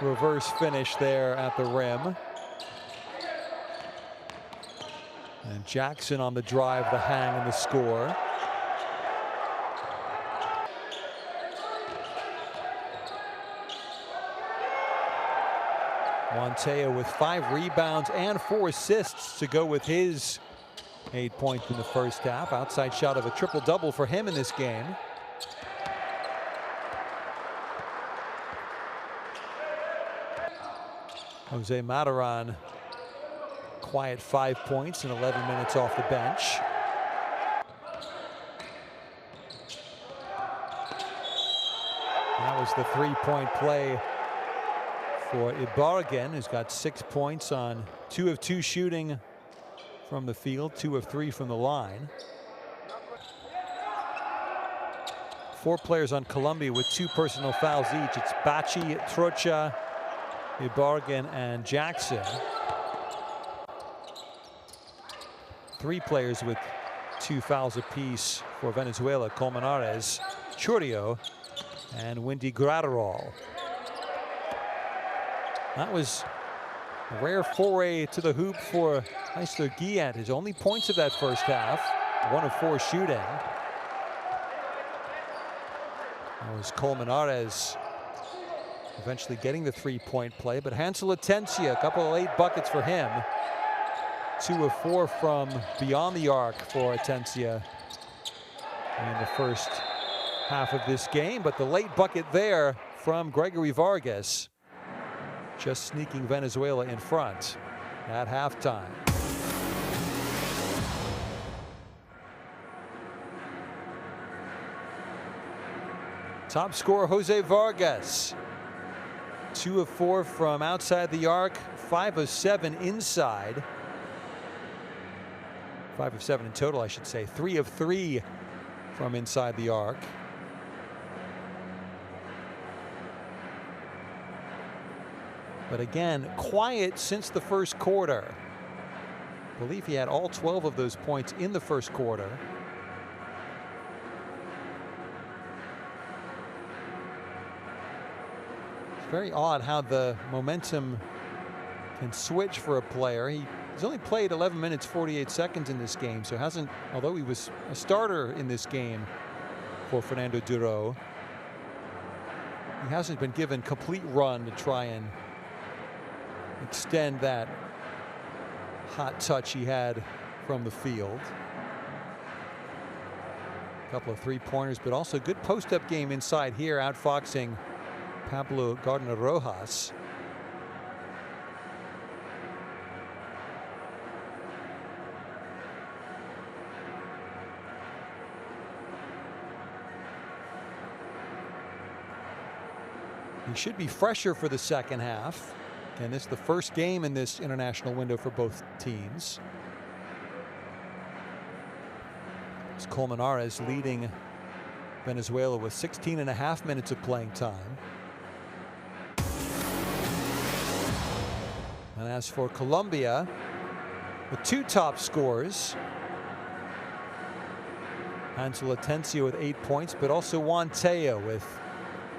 reverse finish there at the rim. And Jackson on the drive, the hang, and the score. Monteo with 5 rebounds and 4 assists to go with his 8 points in the first half. Outside shot of a triple-double for him in this game. Jose Mataran, quiet 5 points in 11 minutes off the bench. That was the 3-point play for Ibarguen, who's got 6 points on 2 of 2 shooting from the field, 2 of 3 from the line. 4 players on Colombia with 2 personal fouls each. It's Bachi, Trocha, Ibarguen, and Jackson. 3 players with 2 fouls apiece for Venezuela: Colmenares, Churio, and Windy Graterol. That was a rare foray to the hoop for Eisler Guillant. His only points of that first half, 1 of 4 shooting. That was Colmenares eventually getting the 3-point play, but Hansel Atencia, a couple of late buckets for him. 2 of 4 from beyond the arc for Atencia in the first half of this game, but the late bucket there from Gregory Vargas, just sneaking Venezuela in front at halftime. Top scorer Jose Vargas, 2 of 4 from outside the arc, 5 of 7 inside. 5 of 7 in total, I should say. 3 of 3 from inside the arc. But again, quiet since the first quarter. I believe he had all 12 of those points in the first quarter. It's very odd how the momentum can switch for a player. He's only played 11 minutes 48 seconds in this game, so hasn't, although he was a starter in this game for Fernando Duro, he hasn't been given complete run to try and extend that hot touch he had from the field. A couple of 3-pointers, but also good post-up game inside here, outfoxing Pablo Gardner Rojas. He should be fresher for the second half. And this is the first game in this international window for both teams. Colmenares leading Venezuela with 16.5 minutes of playing time. And as for Colombia, the two top scorers, Hansel Atencio with 8 points, but also Juan Teo with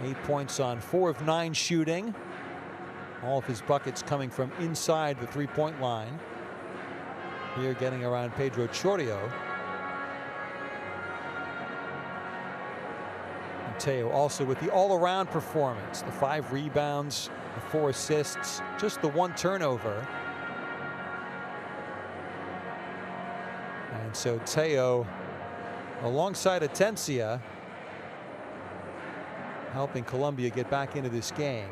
8 points on 4 of 9 shooting. All of his buckets coming from inside the three-point line. Here getting around Pedro Chorrio. And Teo also with the all-around performance. The 5 rebounds, the 4 assists, just the 1 turnover. And so Teo alongside Atencia helping Colombia get back into this game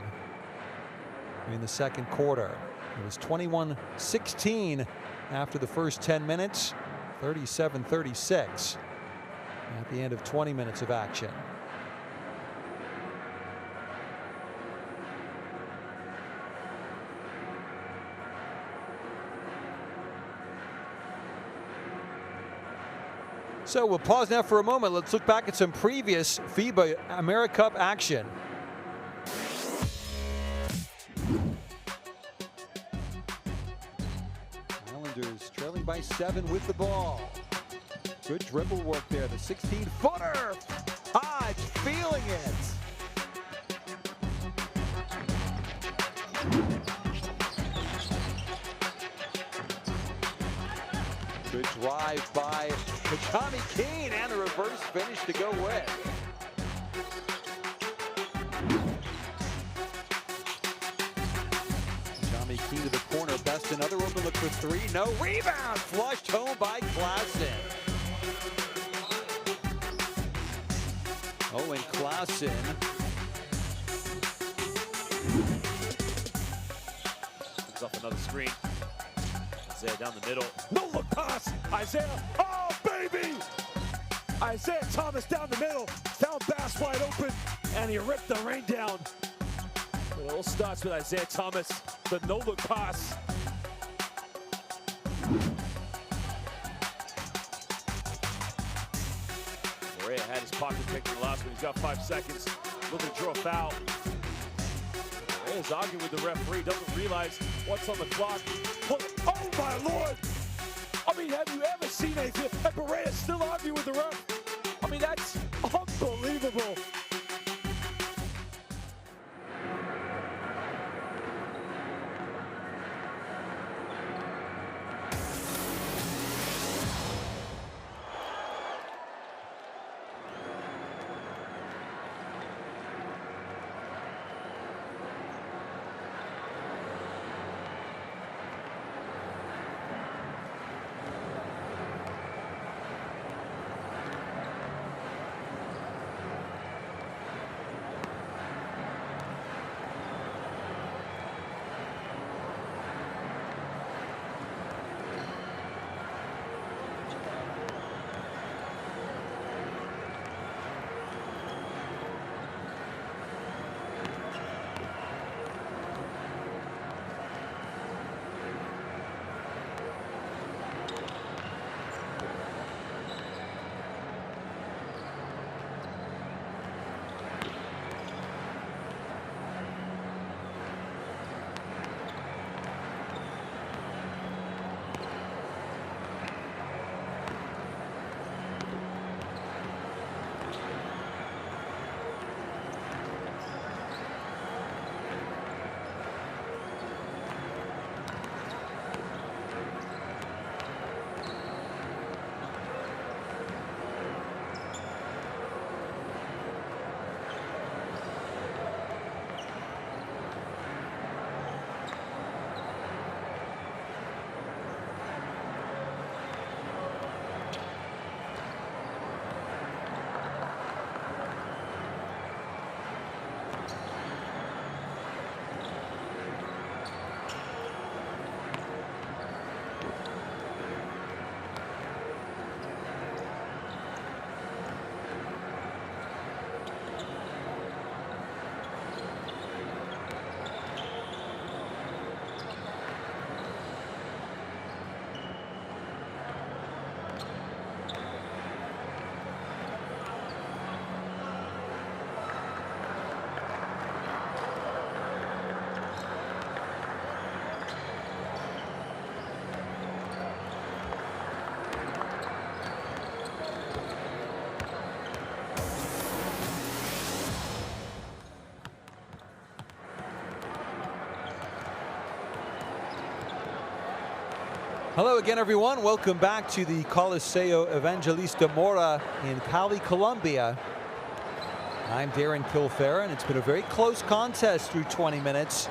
in the second quarter. It was 21-16 after the first 10 minutes, 37-36 at the end of 20 minutes of action. So we'll pause now for a moment. Let's look back at some previous FIBA AmeriCup action. Islanders trailing by 7 with the ball. Good dribble work there. The 16-footer. Hodge feeling it. Good drive by Tommy Keane and a reverse finish to go with. Tommy Keane to the corner. Best another open look for 3. No rebound. Flushed home by Klassen. Owen Klassen. Comes off another screen. Isaiah down the middle. No look pass. Isaiah. Oh, baby! Isaiah Thomas down the middle. Found Bass wide open, and he ripped the rain down. It all starts with Isaiah Thomas. The no look pass. Correa had his pocket picked in the last one. He's got 5 seconds. Looking to draw a foul. Correa's arguing with the referee. Doesn't realize what's on the clock. Oh my Lord! I mean, have you ever seen anything? And Correa still arguing with the ref. I mean, that's unbelievable. Hello again, everyone. Welcome back to the Coliseo Evangelista Mora in Cali, Colombia. I'm Darren Kilfair, and it's been a very close contest through 20 minutes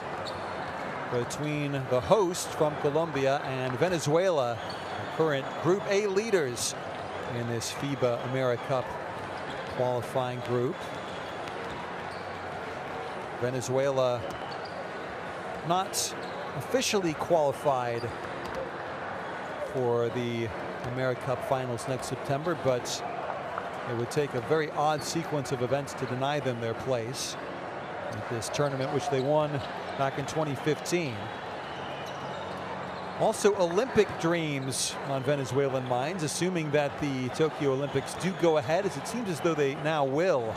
between the host from Colombia and Venezuela, the current Group A leaders in this FIBA AmeriCup qualifying group. Venezuela not officially qualified for the AmeriCup finals next September, but it would take a very odd sequence of events to deny them their place at this tournament, which they won back in 2015. Also, Olympic dreams on Venezuelan minds, assuming that the Tokyo Olympics do go ahead, as it seems as though they now will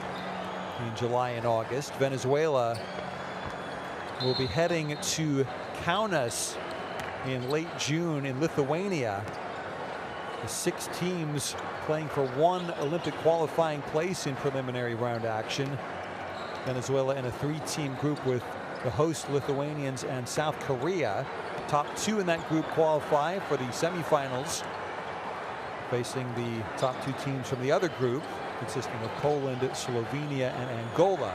in July and August. Venezuela will be heading to Kaunas in late June in Lithuania. The 6 teams playing for 1 Olympic qualifying place in preliminary round action. Venezuela in a 3-team group with the host Lithuanians and South Korea. Top 2 in that group qualify for the semifinals, facing the top 2 teams from the other group, consisting of Poland, Slovenia, and Angola.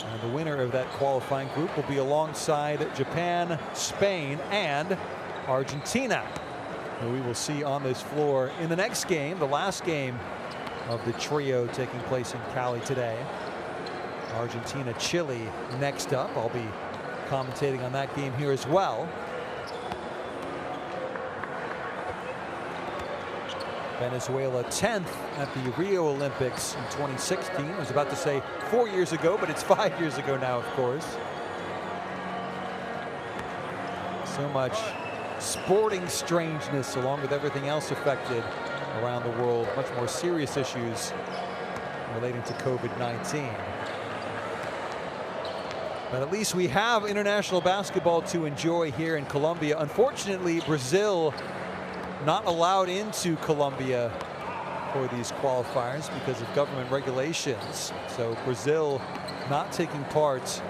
And the winner of that qualifying group will be alongside Japan, Spain, and Argentina, who we will see on this floor in the next game, the last game of the trio taking place in Cali today. Argentina, Chile next up. I'll be commentating on that game here as well. Venezuela 10th at the Rio Olympics in 2016. I was about to say 4 years ago, but it's 5 years ago now, of course. So much sporting strangeness along with everything else affected around the world. Much more serious issues relating to COVID-19. But at least we have international basketball to enjoy here in Colombia. Unfortunately, Brazil not allowed into Colombia for these qualifiers because of government regulations. So Brazil not taking part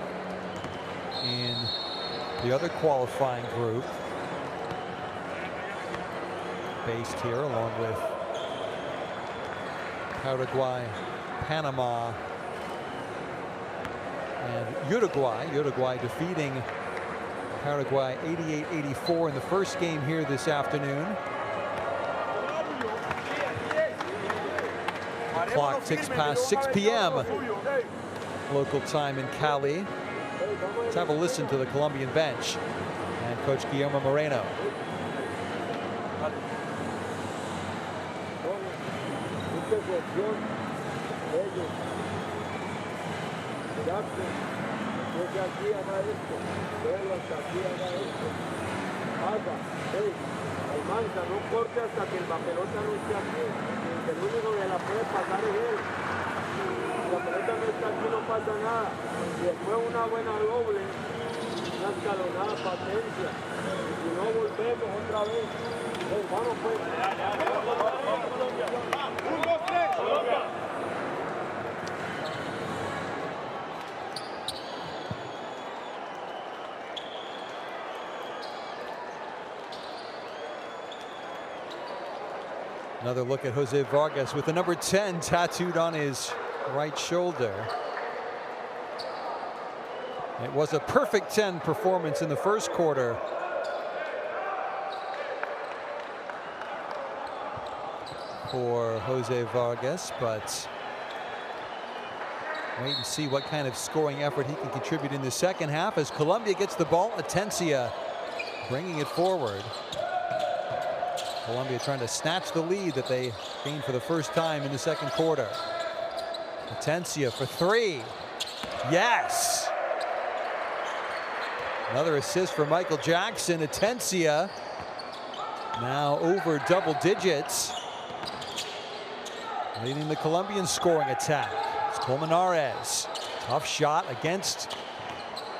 in the other qualifying group, based here along with Paraguay, Panama, and Uruguay. Uruguay defeating Paraguay 88-84 in the first game here this afternoon. The clock ticks past 6 p.m. local time in Cali. Let's have a listen to the Colombian bench and Coach Guillermo Moreno. Almanza, no corte hasta que la pelota no esté aquí. El único que la puede pasar es él. Si la pelota no está aquí, no pasa nada. Y después una buena doble, una escalonada Patencia. Y si no, volvemos otra vez. Vamos pues. Another look at Jose Vargas with the number 10 tattooed on his right shoulder. It was a perfect 10 performance in the first quarter. For Jose Vargas, but wait and see what kind of scoring effort he can contribute in the second half as Colombia gets the ball. Atencia bringing it forward. Colombia trying to snatch the lead that they gained for the first time in the second quarter. Atencia for 3. Yes! Another assist for Michael Jackson. Atencia now over double digits, leading the Colombian scoring attack. It's Colmenares. Tough shot against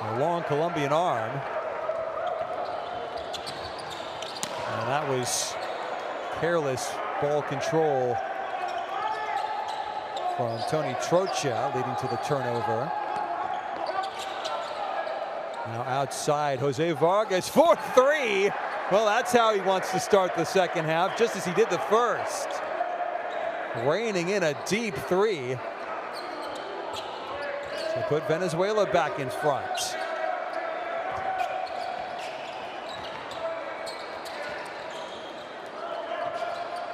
a long Colombian arm. And that was careless ball control from Tony Trocha, leading to the turnover. Now outside, Jose Vargas for 3. Well, that's how he wants to start the second half, just as he did the first. Reining in a deep three to put Venezuela back in front.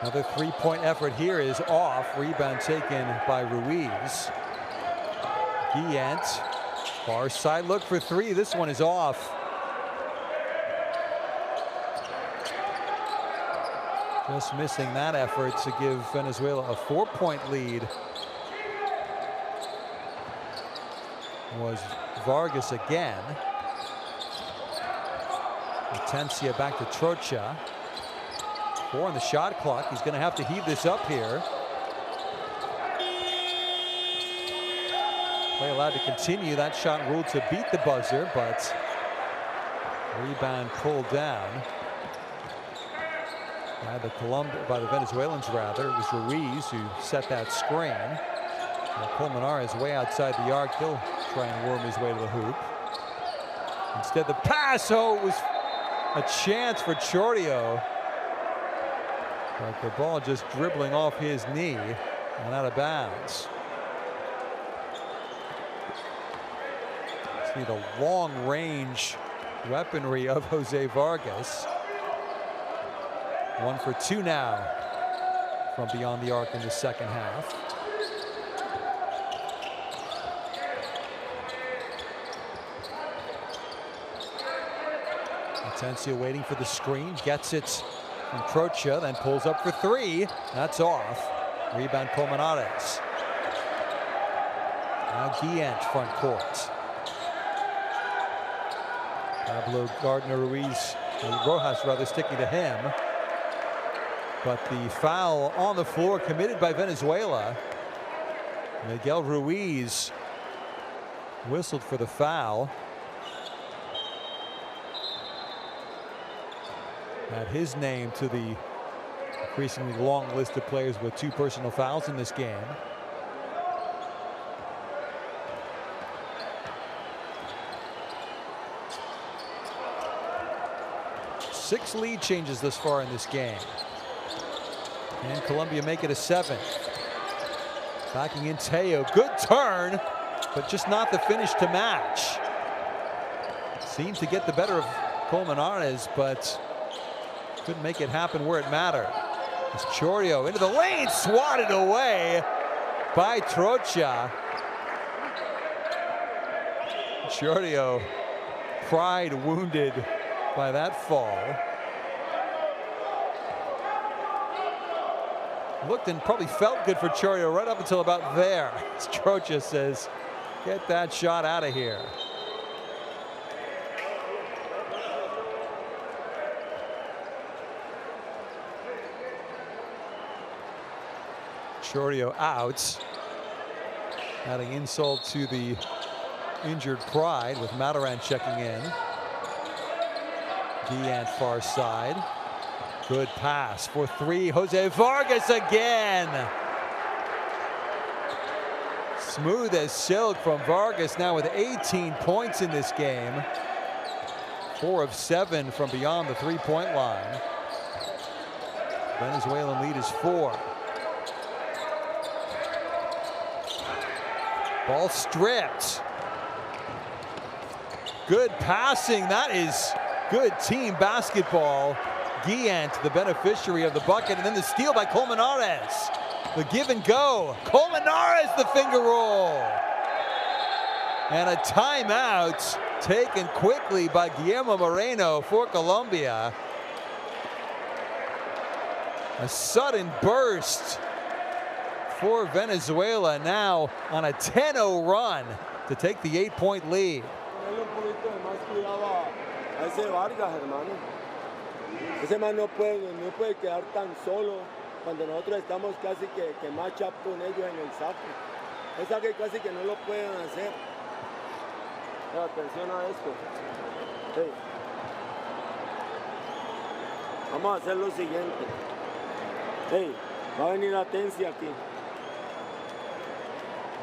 Another three-point effort here is off. Rebound taken by Ruiz. Guillant, far side look for three. This one is off. Just missing that effort to give Venezuela a 4-point lead. Was Vargas again. Atencia back to Trocha. 4 on the shot clock. He's going to have to heave this up here. Play allowed to continue. That shot ruled to beat the buzzer, but rebound pulled down by the Venezuelans rather. It was Ruiz who set that screen. Colmenares is way outside the arc. He'll try and worm his way to the hoop. Instead, the pass. Oh, it was a chance for Chordio. But the ball just dribbling off his knee and out of bounds. See the long-range weaponry of Jose Vargas. 1 for 2 now from beyond the arc in the second half. Atencia waiting for the screen, gets it from Trocha, then pulls up for 3. That's off. Rebound Colmenares. Now Guillant front court. Pablo Gardner-Ruiz, Rojas rather, sticking to him. But the foul on the floor committed by Venezuela. Miguel Ruiz whistled for the foul. Add his name to the increasingly long list of players with 2 personal fouls in this game. Six lead changes thus far in this game. And Colombia make it a 7. Backing in Teo. Good turn, but just not the finish to match. Seemed to get the better of Colmenares, but couldn't make it happen where it mattered. As Chordio into the lane, swatted away by Trocha. Chordio, pride wounded by that fall. Looked and probably felt good for Chordio right up until about there. As Trocha says, get that shot out of here. Chordio out, adding insult to the injured pride with Mataran checking in. Guillant far side. Good pass for 3. Jose Vargas again. Smooth as silk from Vargas, now with 18 points in this game. 4 of 7 from beyond the 3-point line. Venezuelan lead is 4. Ball stripped. Good passing. That is good team basketball. Guillant, the beneficiary of the bucket, and then the steal by Colmenares. The give and go. Colmenares, the finger roll. And a timeout taken quickly by Guillermo Moreno for Colombia. A sudden burst for Venezuela, now on a 10-0 run to take the 8-point lead. Ese man no puede quedar tan solo cuando nosotros estamos casi que match up con ellos en el saque. El saque casi que no lo pueden hacer. Atención a esto. Hey. Vamos a hacer lo siguiente. Hey, va a venir Atencia aquí.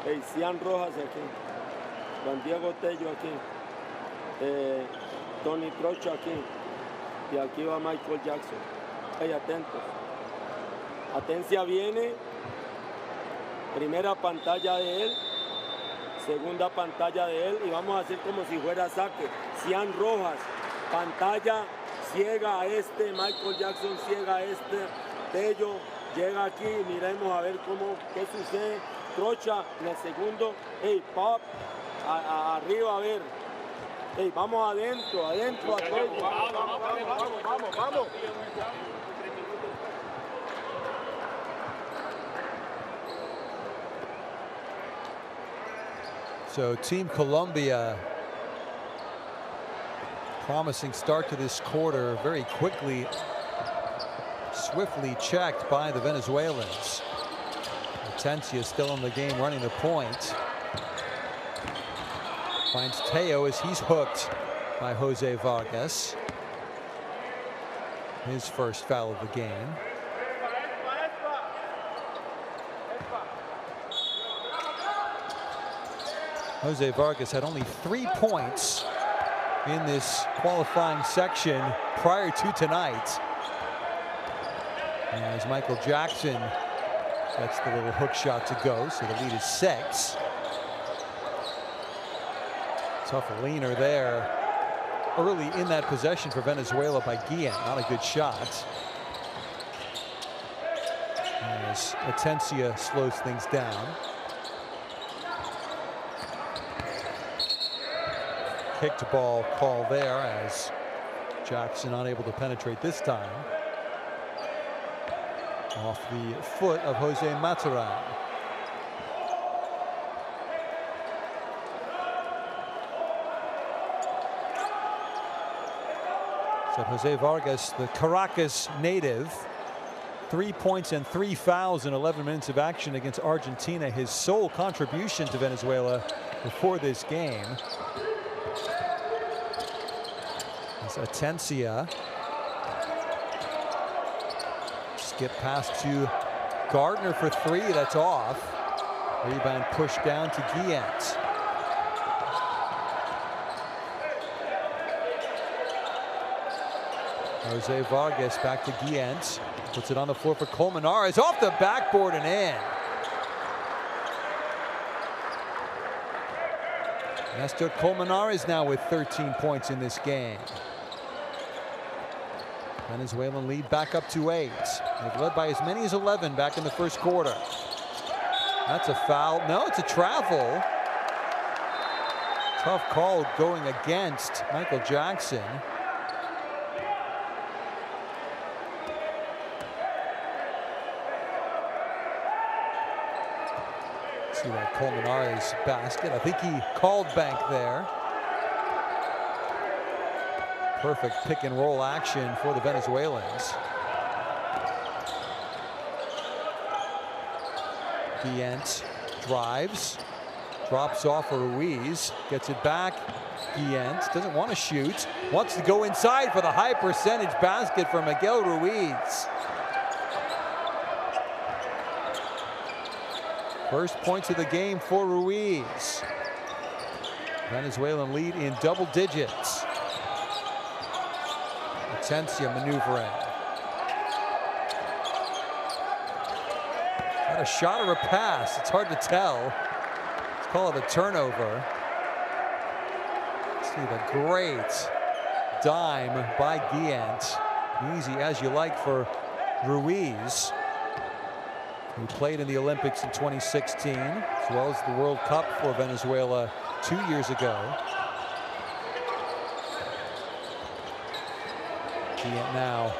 Hey, Cian Rojas aquí. Juan Diego Tello aquí. Tony Trocha aquí. Y aquí va Michael Jackson. Hey, atentos. Atencia viene. Primera pantalla de él. Segunda pantalla de él. Y vamos a hacer como si fuera saque. Cian Rojas. Pantalla ciega a este. Michael Jackson ciega a este. Bello llega aquí. Miremos a ver qué sucede. Trocha en el segundo. Hey, pop. Arriba a ver. Hey, vamos adentro. Vamos. So Team Colombia, promising start to this quarter, very quickly, swiftly checked by the Venezuelans. Atencia still in the game, running the point. Finds Teo as he's hooked by Jose Vargas. His first foul of the game. Jose Vargas had only 3 points in this qualifying section prior to tonight. As Michael Jackson gets the little hook shot to go, so the lead is 6. Tough leaner there early in that possession for Venezuela by Guillen. Not a good shot. As Atencia slows things down. Kicked ball call there as Jackson unable to penetrate this time. Off the foot of Jose Mataran. So Jose Vargas, the Caracas native, 3 points and 3 fouls in 11 minutes of action against Argentina. His sole contribution to Venezuela before this game. It's Atencia. Skip pass to Gardner for 3. That's off. Rebound pushed down to Guillen. Jose Vargas back to Guillen. Puts it on the floor for Colmenares. Off the backboard and in. Nestor Colmenares now with 13 points in this game. Venezuelan lead back up to 8. They've led by as many as 11 back in the first quarter. That's a foul. No, it's a travel. Tough call going against Michael Jackson. See that Colmenares basket. I think he called bank there. Perfect pick and roll action for the Venezuelans. Guillen drives, drops off for Ruiz, gets it back. Guillen doesn't want to shoot, wants to go inside for the high percentage basket for Miguel Ruiz. First points of the game for Ruiz. Venezuelan lead in double digits. Atencia maneuvering. Is that a shot or a pass? It's hard to tell. Let's call it a turnover. See the great dime by Guillen. Easy as you like for Ruiz, who played in the Olympics in 2016, as well as the World Cup for Venezuela 2 years ago. Guillen now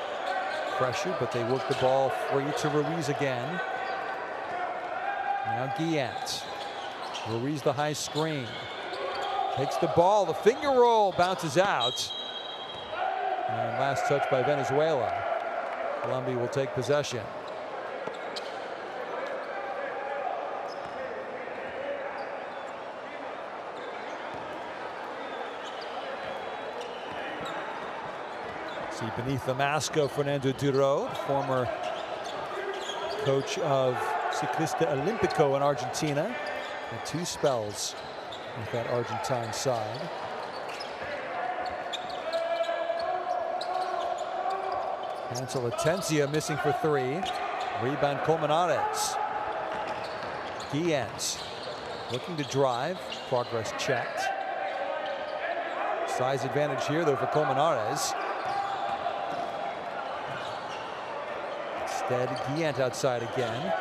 pressured, but they work the ball free to Ruiz again. Now Guillen. Ruiz the high screen. Takes the ball, the finger roll bounces out. And last touch by Venezuela. Colombia will take possession. See beneath the mask of Fernando Duro, former coach of Ciclista Olímpico in Argentina. Had 2 spells with that Argentine side. Ansel Atencia missing for 3. Rebound Colmenares. Guillen's looking to drive. Progress checked. Size advantage here though for Colmenares. Instead, Guillen outside again.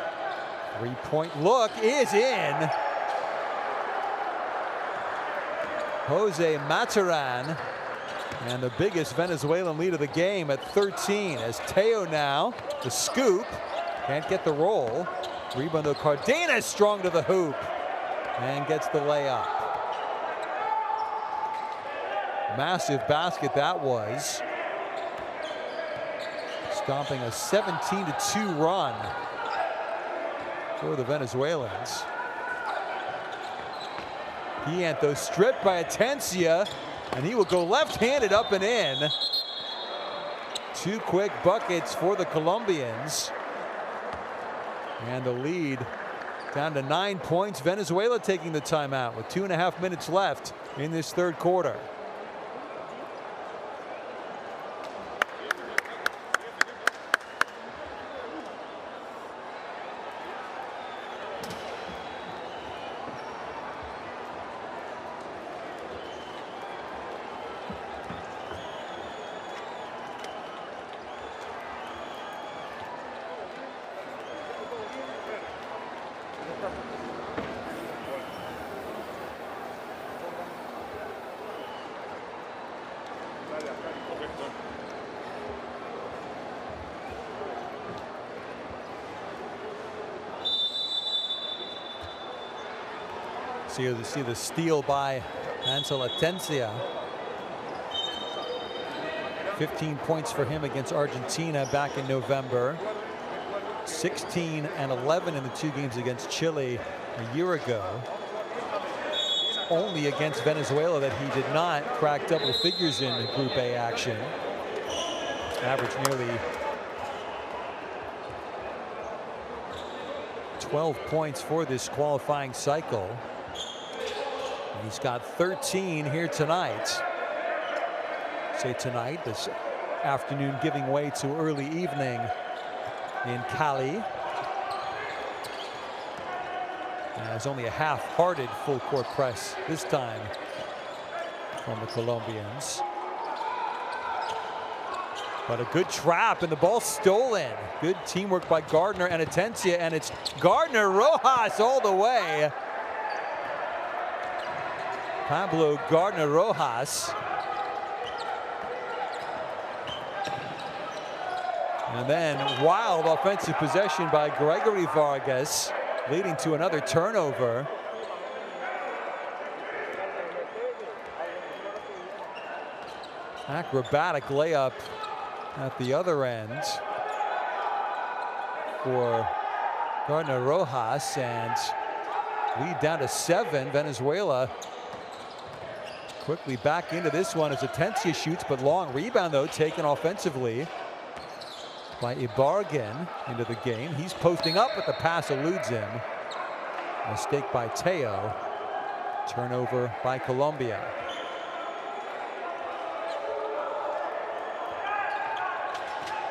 3-point look is in. Jose Mataran, and the biggest Venezuelan lead of the game at 13 as Teo now, the scoop, can't get the roll. Rebound though, Cardenas strong to the hoop and gets the layup. Massive basket that was. Stomping a 17-2 run for the Venezuelans. Guillen though stripped by Atencia, and he will go left-handed up and in. 2 quick buckets for the Colombians. And the lead down to 9 points. Venezuela taking the timeout with 2.5 minutes left in this third quarter. See the steal by Ansel Atencia. 15 points for him against Argentina back in November. 16 and 11 in the 2 games against Chile a year ago. Only against Venezuela that he did not crack double figures in Group A action. Averaged nearly 12 points for this qualifying cycle. He's got 13 here tonight. Say tonight, this afternoon giving way to early evening in Cali. And it's only a half-hearted full court press this time from the Colombians. But a good trap and the ball stolen. Good teamwork by Gardner and Atencia, and it's Gardner Rojas all the way. Pablo Gardner Rojas. And then wild offensive possession by Gregory Vargas, leading to another turnover. Acrobatic layup at the other end for Gardner Rojas, and lead down to 7. Venezuela quickly back into this one as Atencia shoots, but long rebound though taken offensively by Ibarguen into the game. He's posting up, but the pass eludes him. Mistake by Teo. Turnover by Colombia.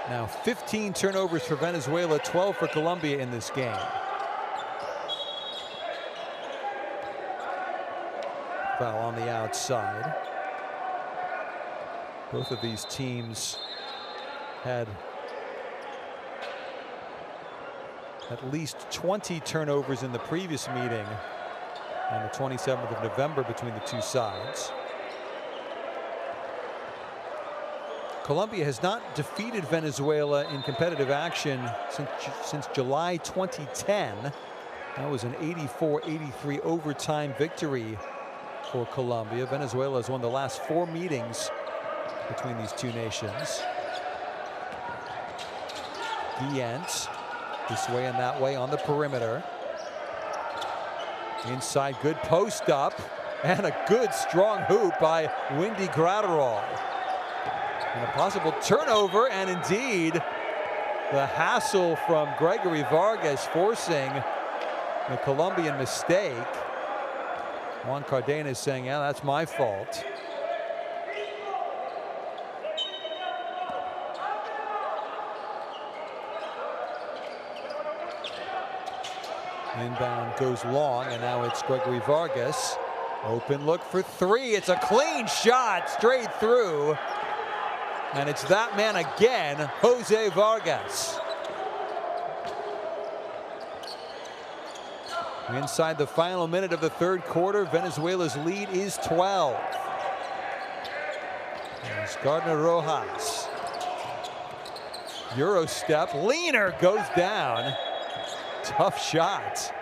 Now 15 turnovers for Venezuela, 12 for Colombia in this game. Foul on the outside. Both of these teams had at least 20 turnovers in the previous meeting on the 27th of November between the two sides. Colombia has not defeated Venezuela in competitive action since July 2010. That was an 84-83 overtime victory for Colombia. Venezuela has won the last 4 meetings between these two nations. Guillen this way and that way on the perimeter. Inside, good post up, and a good strong hoop by Windy Graterol. And a possible turnover, and indeed the hassle from Gregory Vargas forcing the Colombian mistake. Juan Cardenas saying, yeah, that's my fault. Inbound goes long, and now it's Gregory Vargas. Open look for three. It's a clean shot straight through. And it's that man again, Jose Vargas. Inside the final minute of the third quarter, Venezuela's lead is 12. There's Gardner Rojas. Euro step, leaner, goes down. Tough shot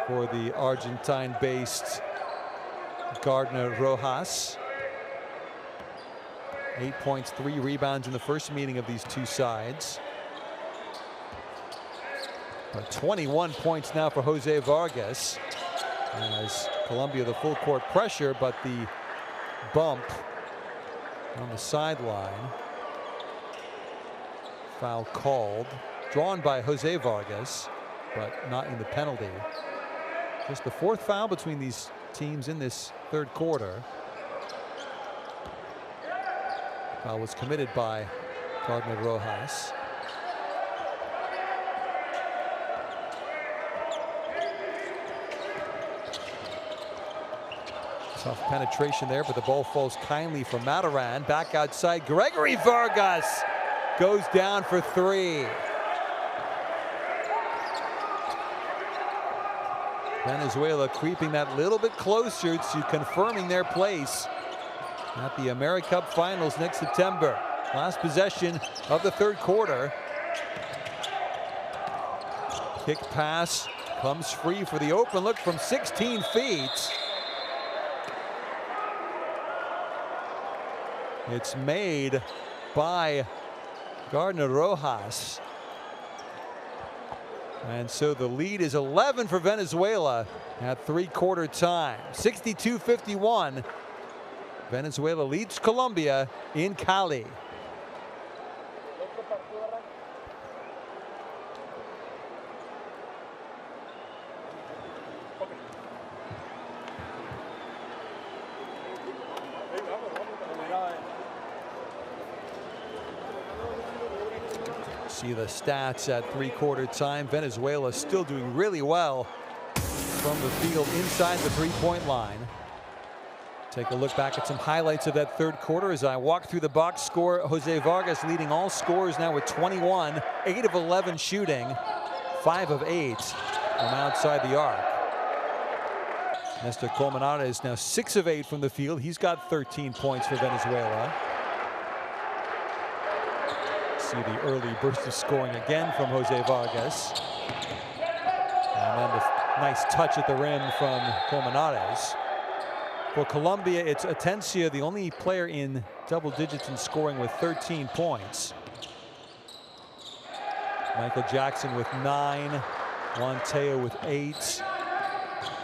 for the Argentine-based Gardner Rojas. 8 points, 3 rebounds in the first meeting of these two sides. But 21 points now for Jose Vargas. As Colombia the full court pressure, but the bump on the sideline. Foul called, drawn by Jose Vargas, but not in the penalty. Just the fourth foul between these teams in this third quarter. Foul was committed by Gardner Rojas. Tough penetration there, but the ball falls kindly for Mataran. Back outside, Gregory Vargas goes down for three. Venezuela creeping that little bit closer to confirming their place at the AmeriCup Finals next September. Last possession of the third quarter. Kick pass comes free for the open look from 16 feet. It's made by Gardner Rojas. And so the lead is 11 for Venezuela at three-quarter time. 62-51. Venezuela leads Colombia in Cali. See the stats at three-quarter time. Venezuela still doing really well from the field inside the three-point line. Take a look back at some highlights of that third quarter as I walk through the box score. Jose Vargas leading all scorers now with 21, 8 of 11 shooting, 5 of 8 from outside the arc. Nestor Colmenares is now 6 of 8 from the field. He's got 13 points for Venezuela. See the early burst of scoring again from Jose Vargas. And then the nice touch at the rim from Colmenares. For Colombia, it's Atencia, the only player in double digits in scoring with 13 points. Michael Jackson with 9, Juan Teo with 8,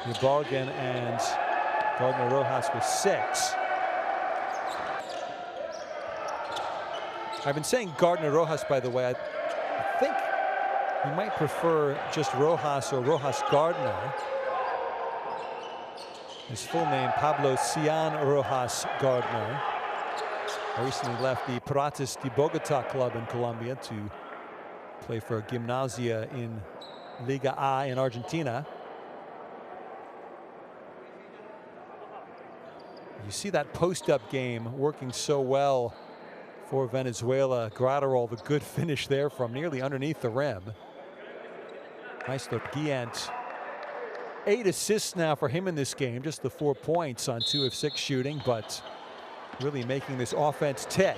Ibarguen and Gardner Rojas with 6. I've been saying Gardner Rojas, by the way. I think you might prefer just Rojas or Rojas Gardner. His full name, Pablo Cian Rojas Gardner. Recently left the Prates de Bogota club in Colombia to play for Gimnasia in Liga A in Argentina. You see that post-up game working so well for Venezuela. Graterol, the good finish there from nearly underneath the rim. Nice look, Guillant. 8 assists now for him in this game, just the 4 points on 2 of 6 shooting, but really making this offense tick.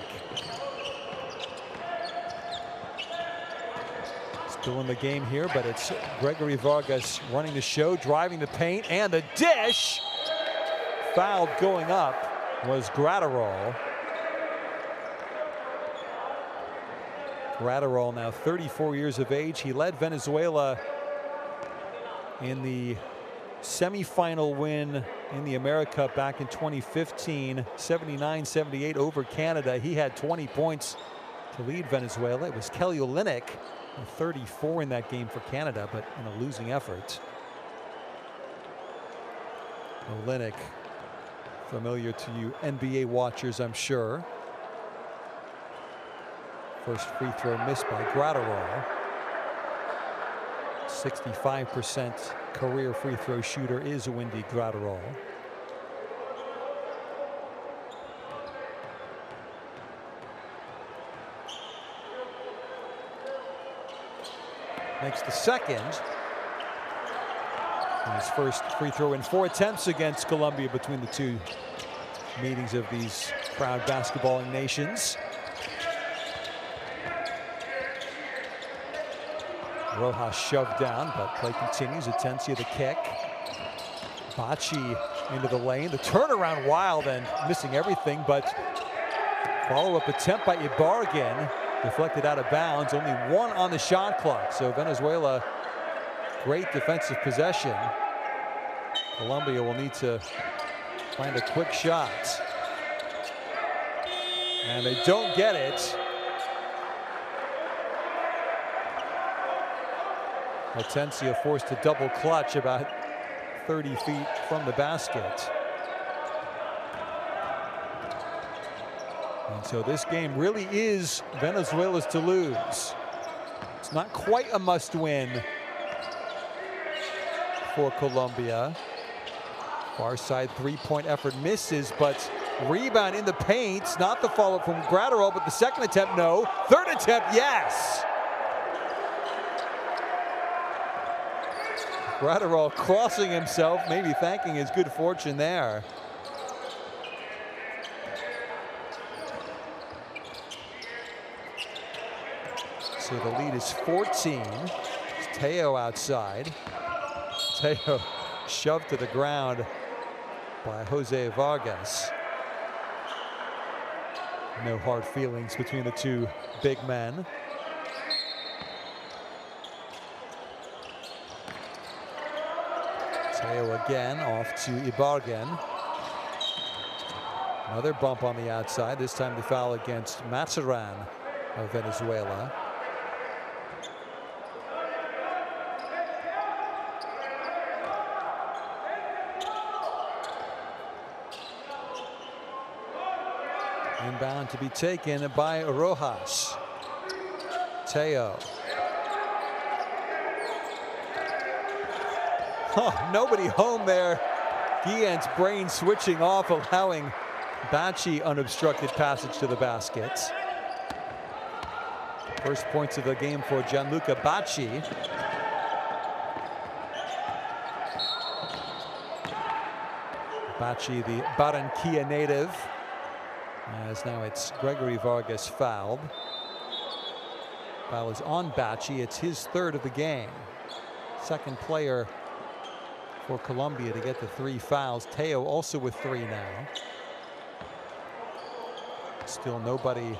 Still in the game here, but it's Gregory Vargas running the show, driving the paint, and the dish. Foul going up was Graterol. Graterol now 34 years of age. He led Venezuela in the semifinal win in the AmeriCup back in 2015, 79-78 over Canada. He had 20 points to lead Venezuela. It was Kelly Olynyk, 34 in that game for Canada, but in a losing effort. Olynyk, familiar to you NBA watchers, I'm sure. First free throw missed by Graterol. 65% career free throw shooter is Windy Graterol. Makes the second. His first free throw in 4 attempts against Colombia between the two meetings of these proud basketballing nations. Rojas shoved down, but play continues. Atencia the kick. Bachi into the lane. The turnaround wild and missing everything, but follow-up attempt by Ibarguen. Deflected out of bounds. Only 1 on the shot clock. So Venezuela, great defensive possession. Colombia will need to find a quick shot. And they don't get it. Atencia forced to double clutch about 30 feet from the basket. And so this game really is Venezuela's to lose. It's not quite a must win for Colombia. Far side three-point effort misses, but rebound in the paint. Not the follow-up from Graterol, but the second attempt, no. Third attempt, yes. Graterol crossing himself, maybe thanking his good fortune there. So the lead is 14. It's Teo outside. Teo shoved to the ground by Jose Vargas. No hard feelings between the two big men. Teo again off to Ibarguen. Another bump on the outside, this time the foul against Mazaran of Venezuela. Inbound to be taken by Rojas. Teo. Oh, nobody home there. Guillen's brain switching off, allowing Bachi unobstructed passage to the basket. First points of the game for Gianluca Bachi. Bachi, the Barranquilla native. As now it's Gregory Vargas fouled. Foul is on Bachi. It's his third of the game. Second player for Colombia to get the 3 fouls. Teo also with 3 now. Still nobody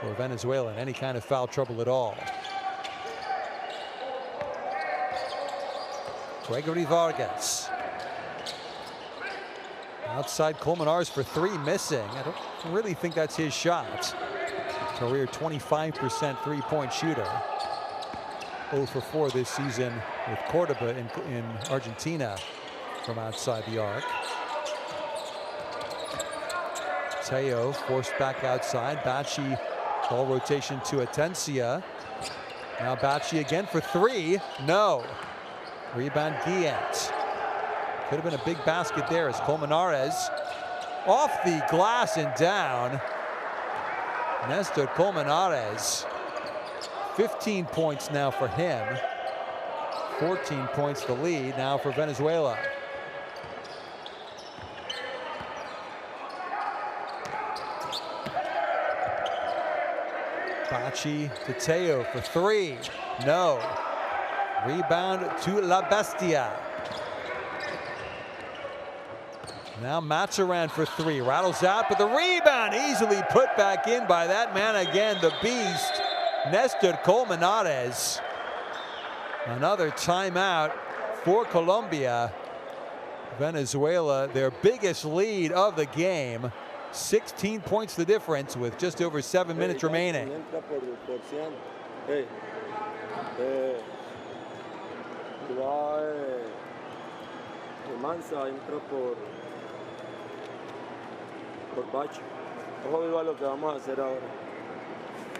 for Venezuela in any kind of foul trouble at all. Gregory Vargas. Outside Colmenares for 3, missing. I don't really think that's his shot. Career 25% three-point shooter. 0 for 4 this season with Cordoba in Argentina from outside the arc. Teo forced back outside. Bachi, ball rotation to Atencia. Now Bachi again for 3. No. Rebound Guillen. Could have been a big basket there as Colmenares off the glass and down. Nestor Colmenares, 15 points now for him. 14 points the lead now for Venezuela. Bachi to Teo for 3. No. Rebound to La Bestia. Now Mazaran for 3, rattles out, but the rebound easily put back in by that man again, the beast, Nestor Colmenares. Another timeout for Colombia. Venezuela, their biggest lead of the game. 16 points the difference with just over 7 minutes remaining. Por Bachi. Ojo vivo a lo que vamos a hacer ahora.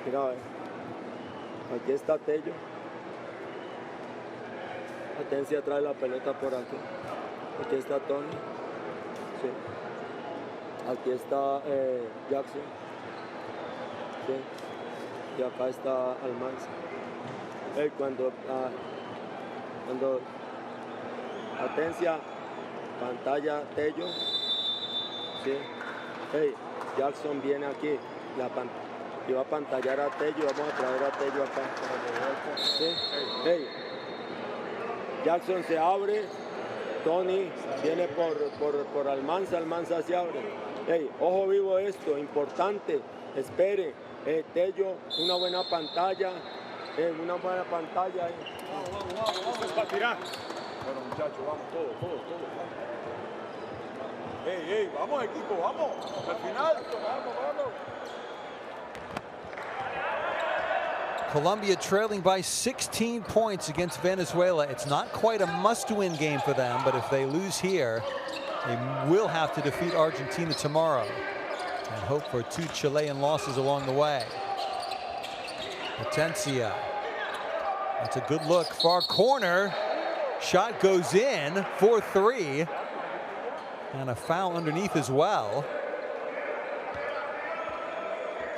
Mira, aquí está Tello. Atencia trae la pelota por aquí. Aquí está Tony. Sí. Aquí está Jackson. Sí. Y acá está Almanza. Cuando Atencia, pantalla Tello. Sí. Jackson viene aquí. Y va a pantallar a Tello. Vamos a traer a Tello acá. Sí. Jackson se abre. Tony viene por Almanza. Almanza se abre. Ojo vivo esto, importante. Espere. Tello, una buena pantalla. Una buena pantalla. Esto es para tirar. Bueno, muchachos, vamos, todos. Vamos, equipo, vamos. Al final, vamos. Colombia trailing by 16 points against Venezuela. It's not quite a must-win game for them, but if they lose here, they will have to defeat Argentina tomorrow and hope for 2 Chilean losses along the way. Atencia. That's a good look. Far corner. Shot goes in for 3. And a foul underneath as well.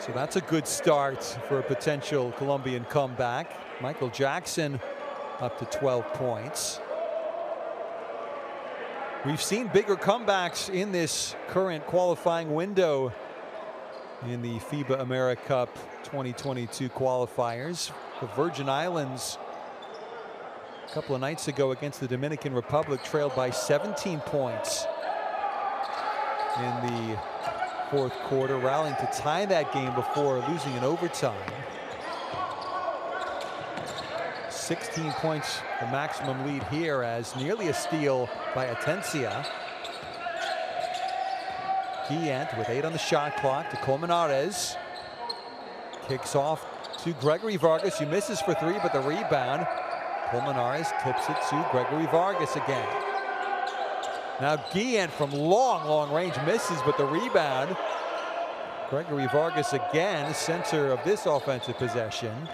So that's a good start for a potential Colombian comeback. Michael Jackson up to 12 points. We've seen bigger comebacks in this current qualifying window in the FIBA AmeriCup 2022 qualifiers. The Virgin Islands a couple of nights ago against the Dominican Republic trailed by 17 points in the fourth quarter, rallying to tie that game before losing in overtime. 16 points, the maximum lead here, as nearly a steal by Atencia. Guillant with 8 on the shot clock to Colmenares. Kicks off to Gregory Vargas, who misses for 3, but the rebound. Colmenares tips it to Gregory Vargas again. Now Guillant from long range misses, but the rebound. Gregory Vargas again, center of this offensive possession.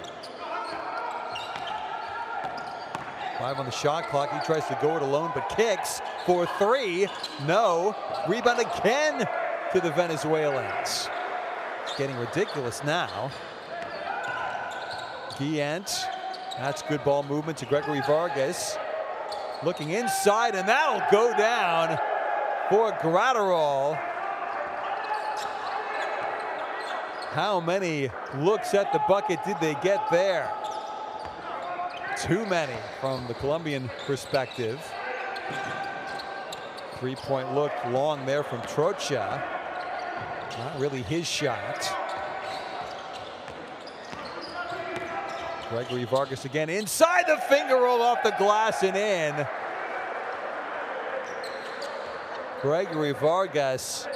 5 on the shot clock. He tries to go it alone, but kicks for 3. No. Rebound again to the Venezuelans. It's getting ridiculous now. Guillant. That's good ball movement to Gregory Vargas. Looking inside, and that'll go down for Graterol. How many looks at the bucket did they get there? Too many from the Colombian perspective. 3-point look long there from Trocha. Not really his shot. Gregory Vargas again inside, the finger roll off the glass and in. Gregory Vargas,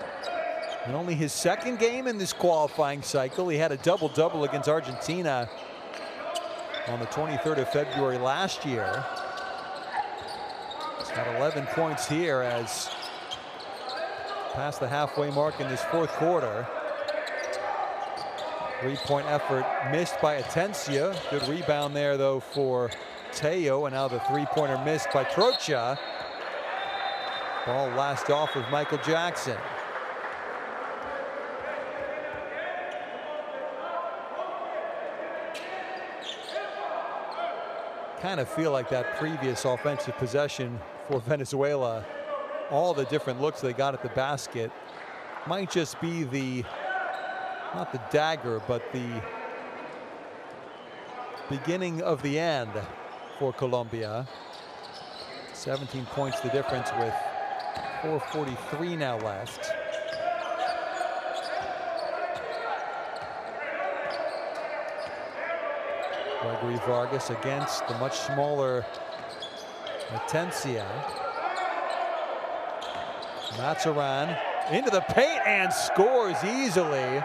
in only his second game in this qualifying cycle. He had a double-double against Argentina on the 23rd of February last year. He's got 11 points here as past the halfway mark in this fourth quarter. 3-point effort missed by Atencia. Good rebound there, though, for Tello. And now the 3-pointer missed by Trocha. Ball last off of Michael Jackson. Kind of feel like that previous offensive possession for Venezuela, all the different looks they got at the basket, might just be the, not the dagger, but the beginning of the end for Colombia. 17 points the difference with 4:43 now left. Gregory Vargas against the much smaller Atencia. Mazaran into the paint and scores easily.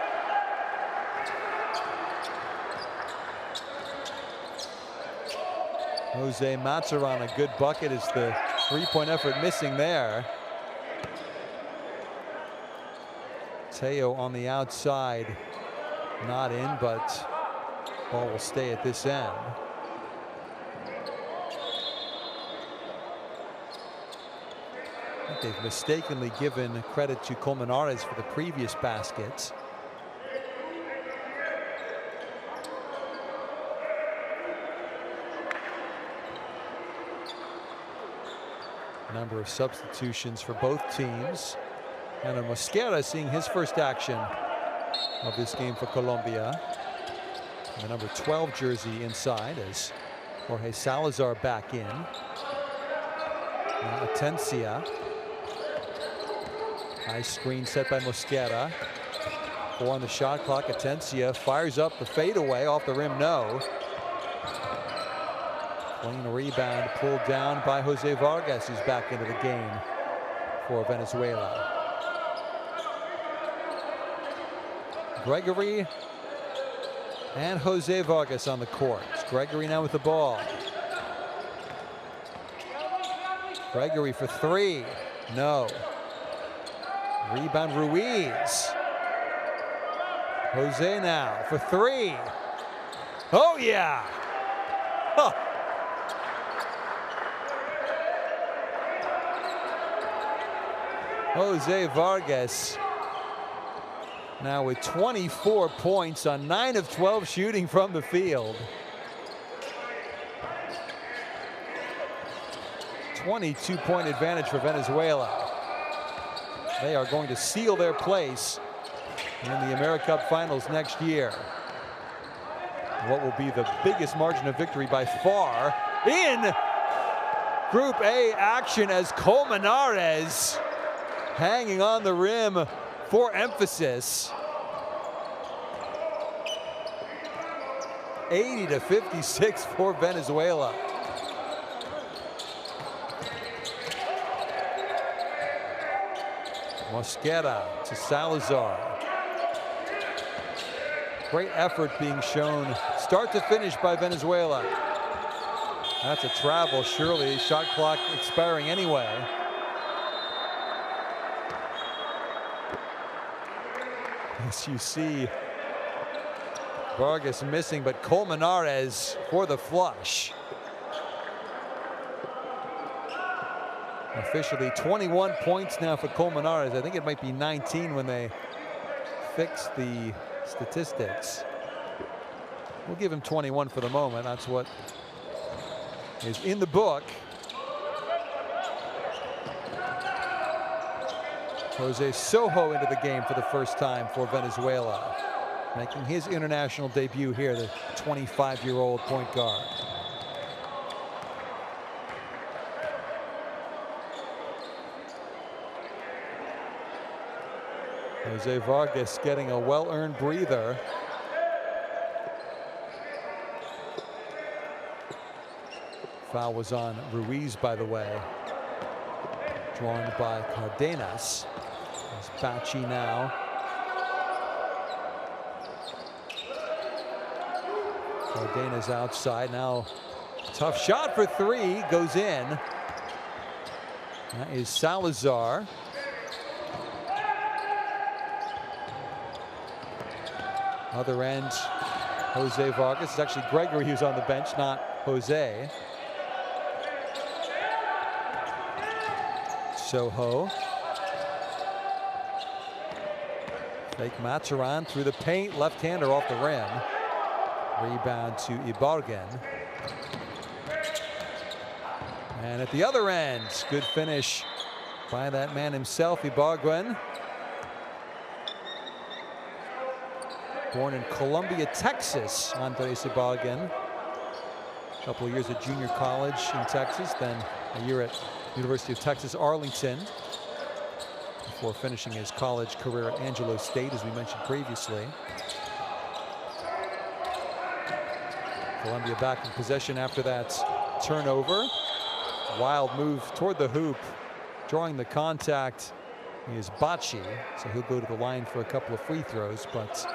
Jose Mazaran, a good bucket, is the 3-point effort missing there. Tello on the outside, not in, but ball will stay at this end. I think they've mistakenly given credit to Colmenares for the previous baskets. Number of substitutions for both teams. And Mosquera seeing his first action of this game for Colombia. The number 12 jersey inside as Jorge Salazar back in. Now Atencia. High screen set by Mosquera. 4 on the shot clock. Atencia fires up the fadeaway off the rim. No. Clean rebound pulled down by Jose Vargas, who's back into the game for Venezuela. Gregory and Jose Vargas on the court. It's Gregory now with the ball. Gregory for 3. No. Rebound Ruiz. Jose now for 3. Oh yeah. Huh. Jose Vargas now with 24 points on 9 of 12 shooting from the field. 22-point advantage for Venezuela. They are going to seal their place in the AmeriCup finals next year. What will be the biggest margin of victory by far in Group A action as Colmenares hanging on the rim for emphasis. 80-56 for Venezuela. Mosquera to Salazar. Great effort being shown start to finish by Venezuela. That's a travel, surely. Shot clock expiring anyway. As you see, Vargas missing, but Colmenares for the flush. Officially 21 points now for Colmenares. I think it might be 19 when they fix the statistics. We'll give him 21 for the moment. That's what is in the book. Jose Soho into the game for the first time for Venezuela, making his international debut here, the 25-year-old point guard. Jose Vargas getting a well-earned breather. Foul was on Ruiz, by the way, drawn by Cardenas. It's Bachi now. Cardenas outside now. Tough shot for 3, goes in. That is Salazar. Other end, Jose Vargas. It's actually Gregory who's on the bench, not Jose. Soho. Fake Maturan through the paint, left-hander off the rim. Rebound to Ibarguen. And at the other end, good finish by that man himself, Ibarguen. Born in Colombia, Texas, Andres Ibarguen. A couple of years at junior college in Texas, then a year at University of Texas, Arlington, before finishing his college career at Angelo State, as we mentioned previously. Colombia back in possession after that turnover. Wild move toward the hoop, drawing the contact is Bachi, so he'll go to the line for a couple of free throws, but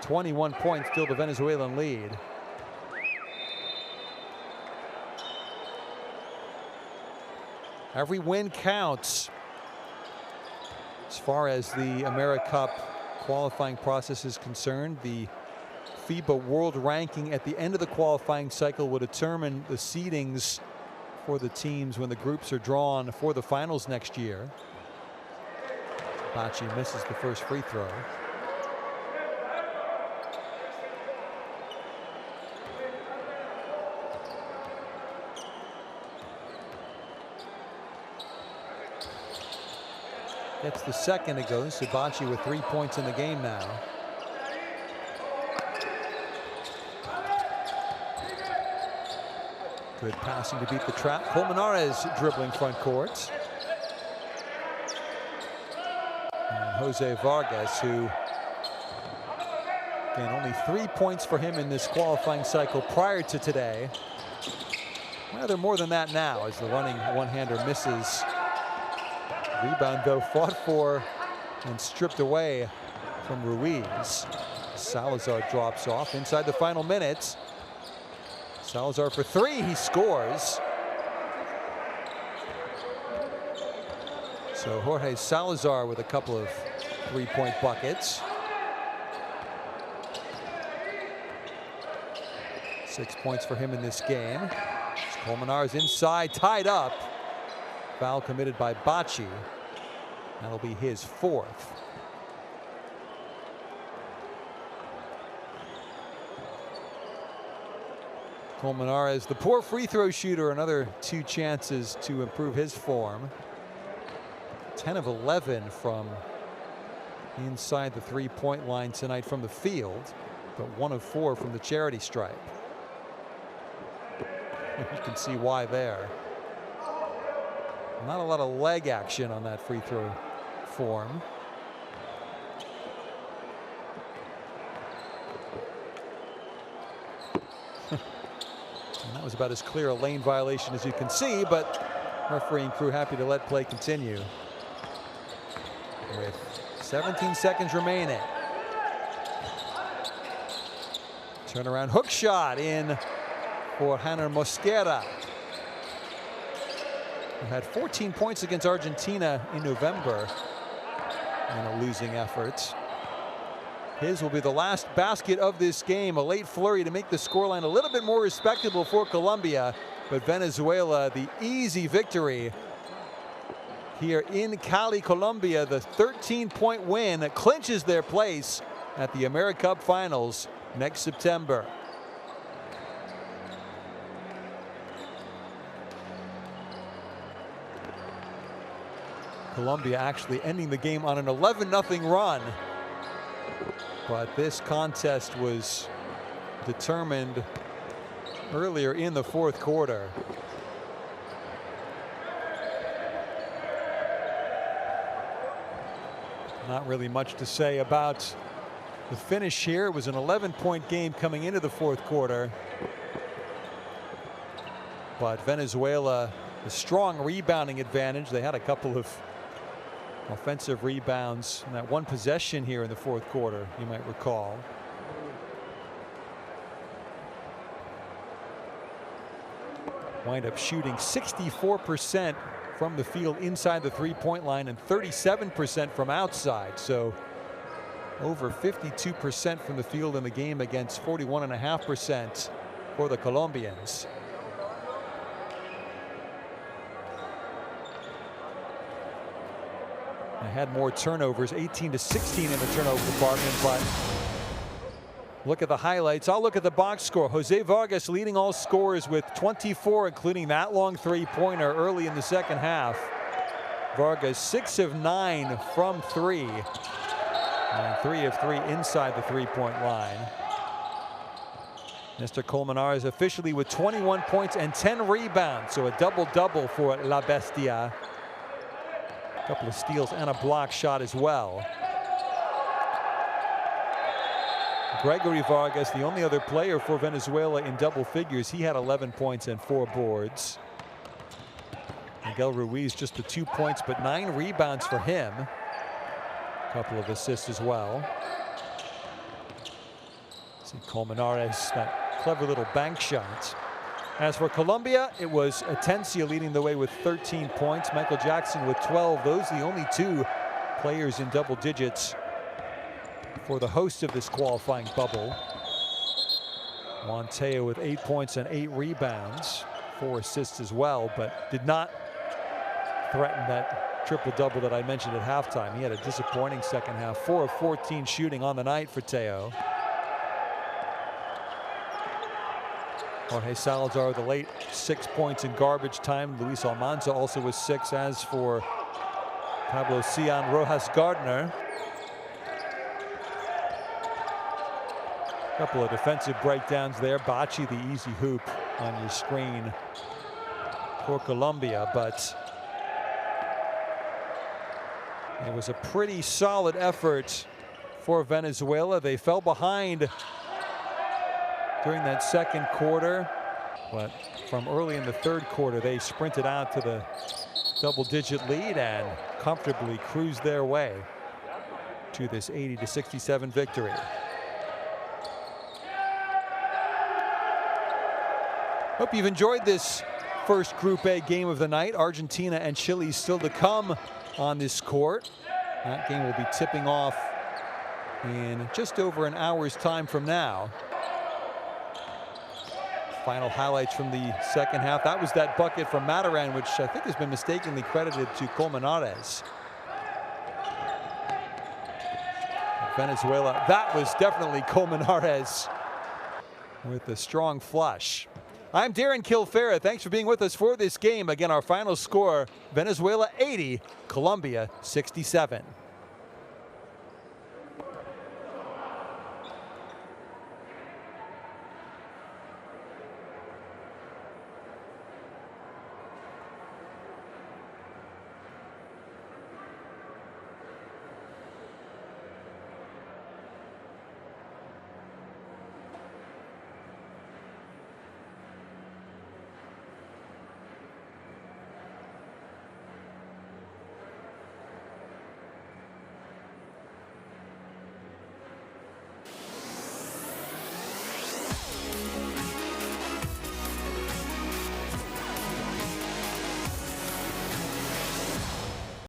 21 points, still the Venezuelan lead. Every win counts as far as the AmeriCup qualifying process is concerned. The FIBA World Ranking at the end of the qualifying cycle will determine the seedings for the teams when the groups are drawn for the finals next year. Bacci misses the first free throw. Gets the second. It goes to Bacci with 3 points in the game now. Good passing to beat the trap. Colmenares dribbling front court. And Jose Vargas, who, again, only 3 points for him in this qualifying cycle prior to today. Rather more than that now, as the running one-hander misses. Rebound, though, fought for and stripped away from Ruiz. Salazar drops off inside the final minutes. Salazar for three, he scores. So Jorge Salazar with a couple of three-point buckets. 6 points for him in this game. Colmenares inside, tied up. Foul committed by Bacci. That'll be his fourth. Colmenares, the poor free throw shooter, another 2 chances to improve his form. 10 of 11 from inside the three-point line tonight from the field, but 1 of 4 from the charity stripe. You can see why there. Not a lot of leg action on that free throw form. And that was about as clear a lane violation as you can see, but refereeing crew happy to let play continue. With 17 seconds remaining. Turnaround hook shot in for Hanner Mosquera, who had 14 points against Argentina in November in a losing effort. His will be the last basket of this game. A late flurry to make the scoreline a little bit more respectable for Colombia, but Venezuela the easy victory here in Cali, Colombia. The 13-point win clinches their place at the AmeriCup Finals next September. Colombia actually ending the game on an 11-0 run. But this contest was determined earlier in the fourth quarter. Not really much to say about the finish here. It was an 11-point game coming into the fourth quarter. But Venezuela, a strong rebounding advantage. They had a couple of offensive rebounds in that one possession here in the fourth quarter, you might recall. Wind up shooting 64% from the field inside the three-point line and 37% from outside. So over 52% from the field in the game against 41.5% for the Colombians. They had more turnovers, 18-16 in the turnover department, but look at the highlights. I'll look at the box score. Jose Vargas leading all scorers with 24, including that long three-pointer early in the second half. Vargas 6 of 9 from 3, and 3 of 3 inside the three-point line. Mr. Colmenares officially with 21 points and 10 rebounds, so a double-double for La Bestia. A couple of steals and a block shot as well. Gregory Vargas, the only other player for Venezuela in double figures. He had 11 points and 4 boards. Miguel Ruiz just the 2 points, but 9 rebounds for him. A couple of assists as well. See Colmenares, that clever little bank shot. As for Colombia, it was Atencia leading the way with 13 points. Michael Jackson with 12. Those the only 2 players in double digits for the host of this qualifying bubble. Monteo with 8 points and 8 rebounds 4 assists as well, but did not threaten that triple-double that I mentioned at halftime. He had a disappointing second half. 4 of 14 shooting on the night for Teo. Jorge Salazar, the late 6 points in garbage time. Luis Almanza also was 6, as for Pablo Cian Rojas Gardner. A couple of defensive breakdowns there. Bocci, the easy hoop on your screen for Colombia, but it was a pretty solid effort for Venezuela. They fell behind during that second quarter, but from early in the third quarter, they sprinted out to the double-digit lead and comfortably cruised their way to this 80-67 victory. Hope you've enjoyed this first Group A game of the night. Argentina and Chile still to come on this court. That game will be tipping off in just over an hour's time from now. Final highlights from the second half. That was that bucket from Mataran, which I think has been mistakenly credited to Colmenares. Venezuela, that was definitely Colmenares with a strong flush. I'm Darren Kilfera. Thanks for being with us for this game. Again, our final score, Venezuela 80, Colombia 67.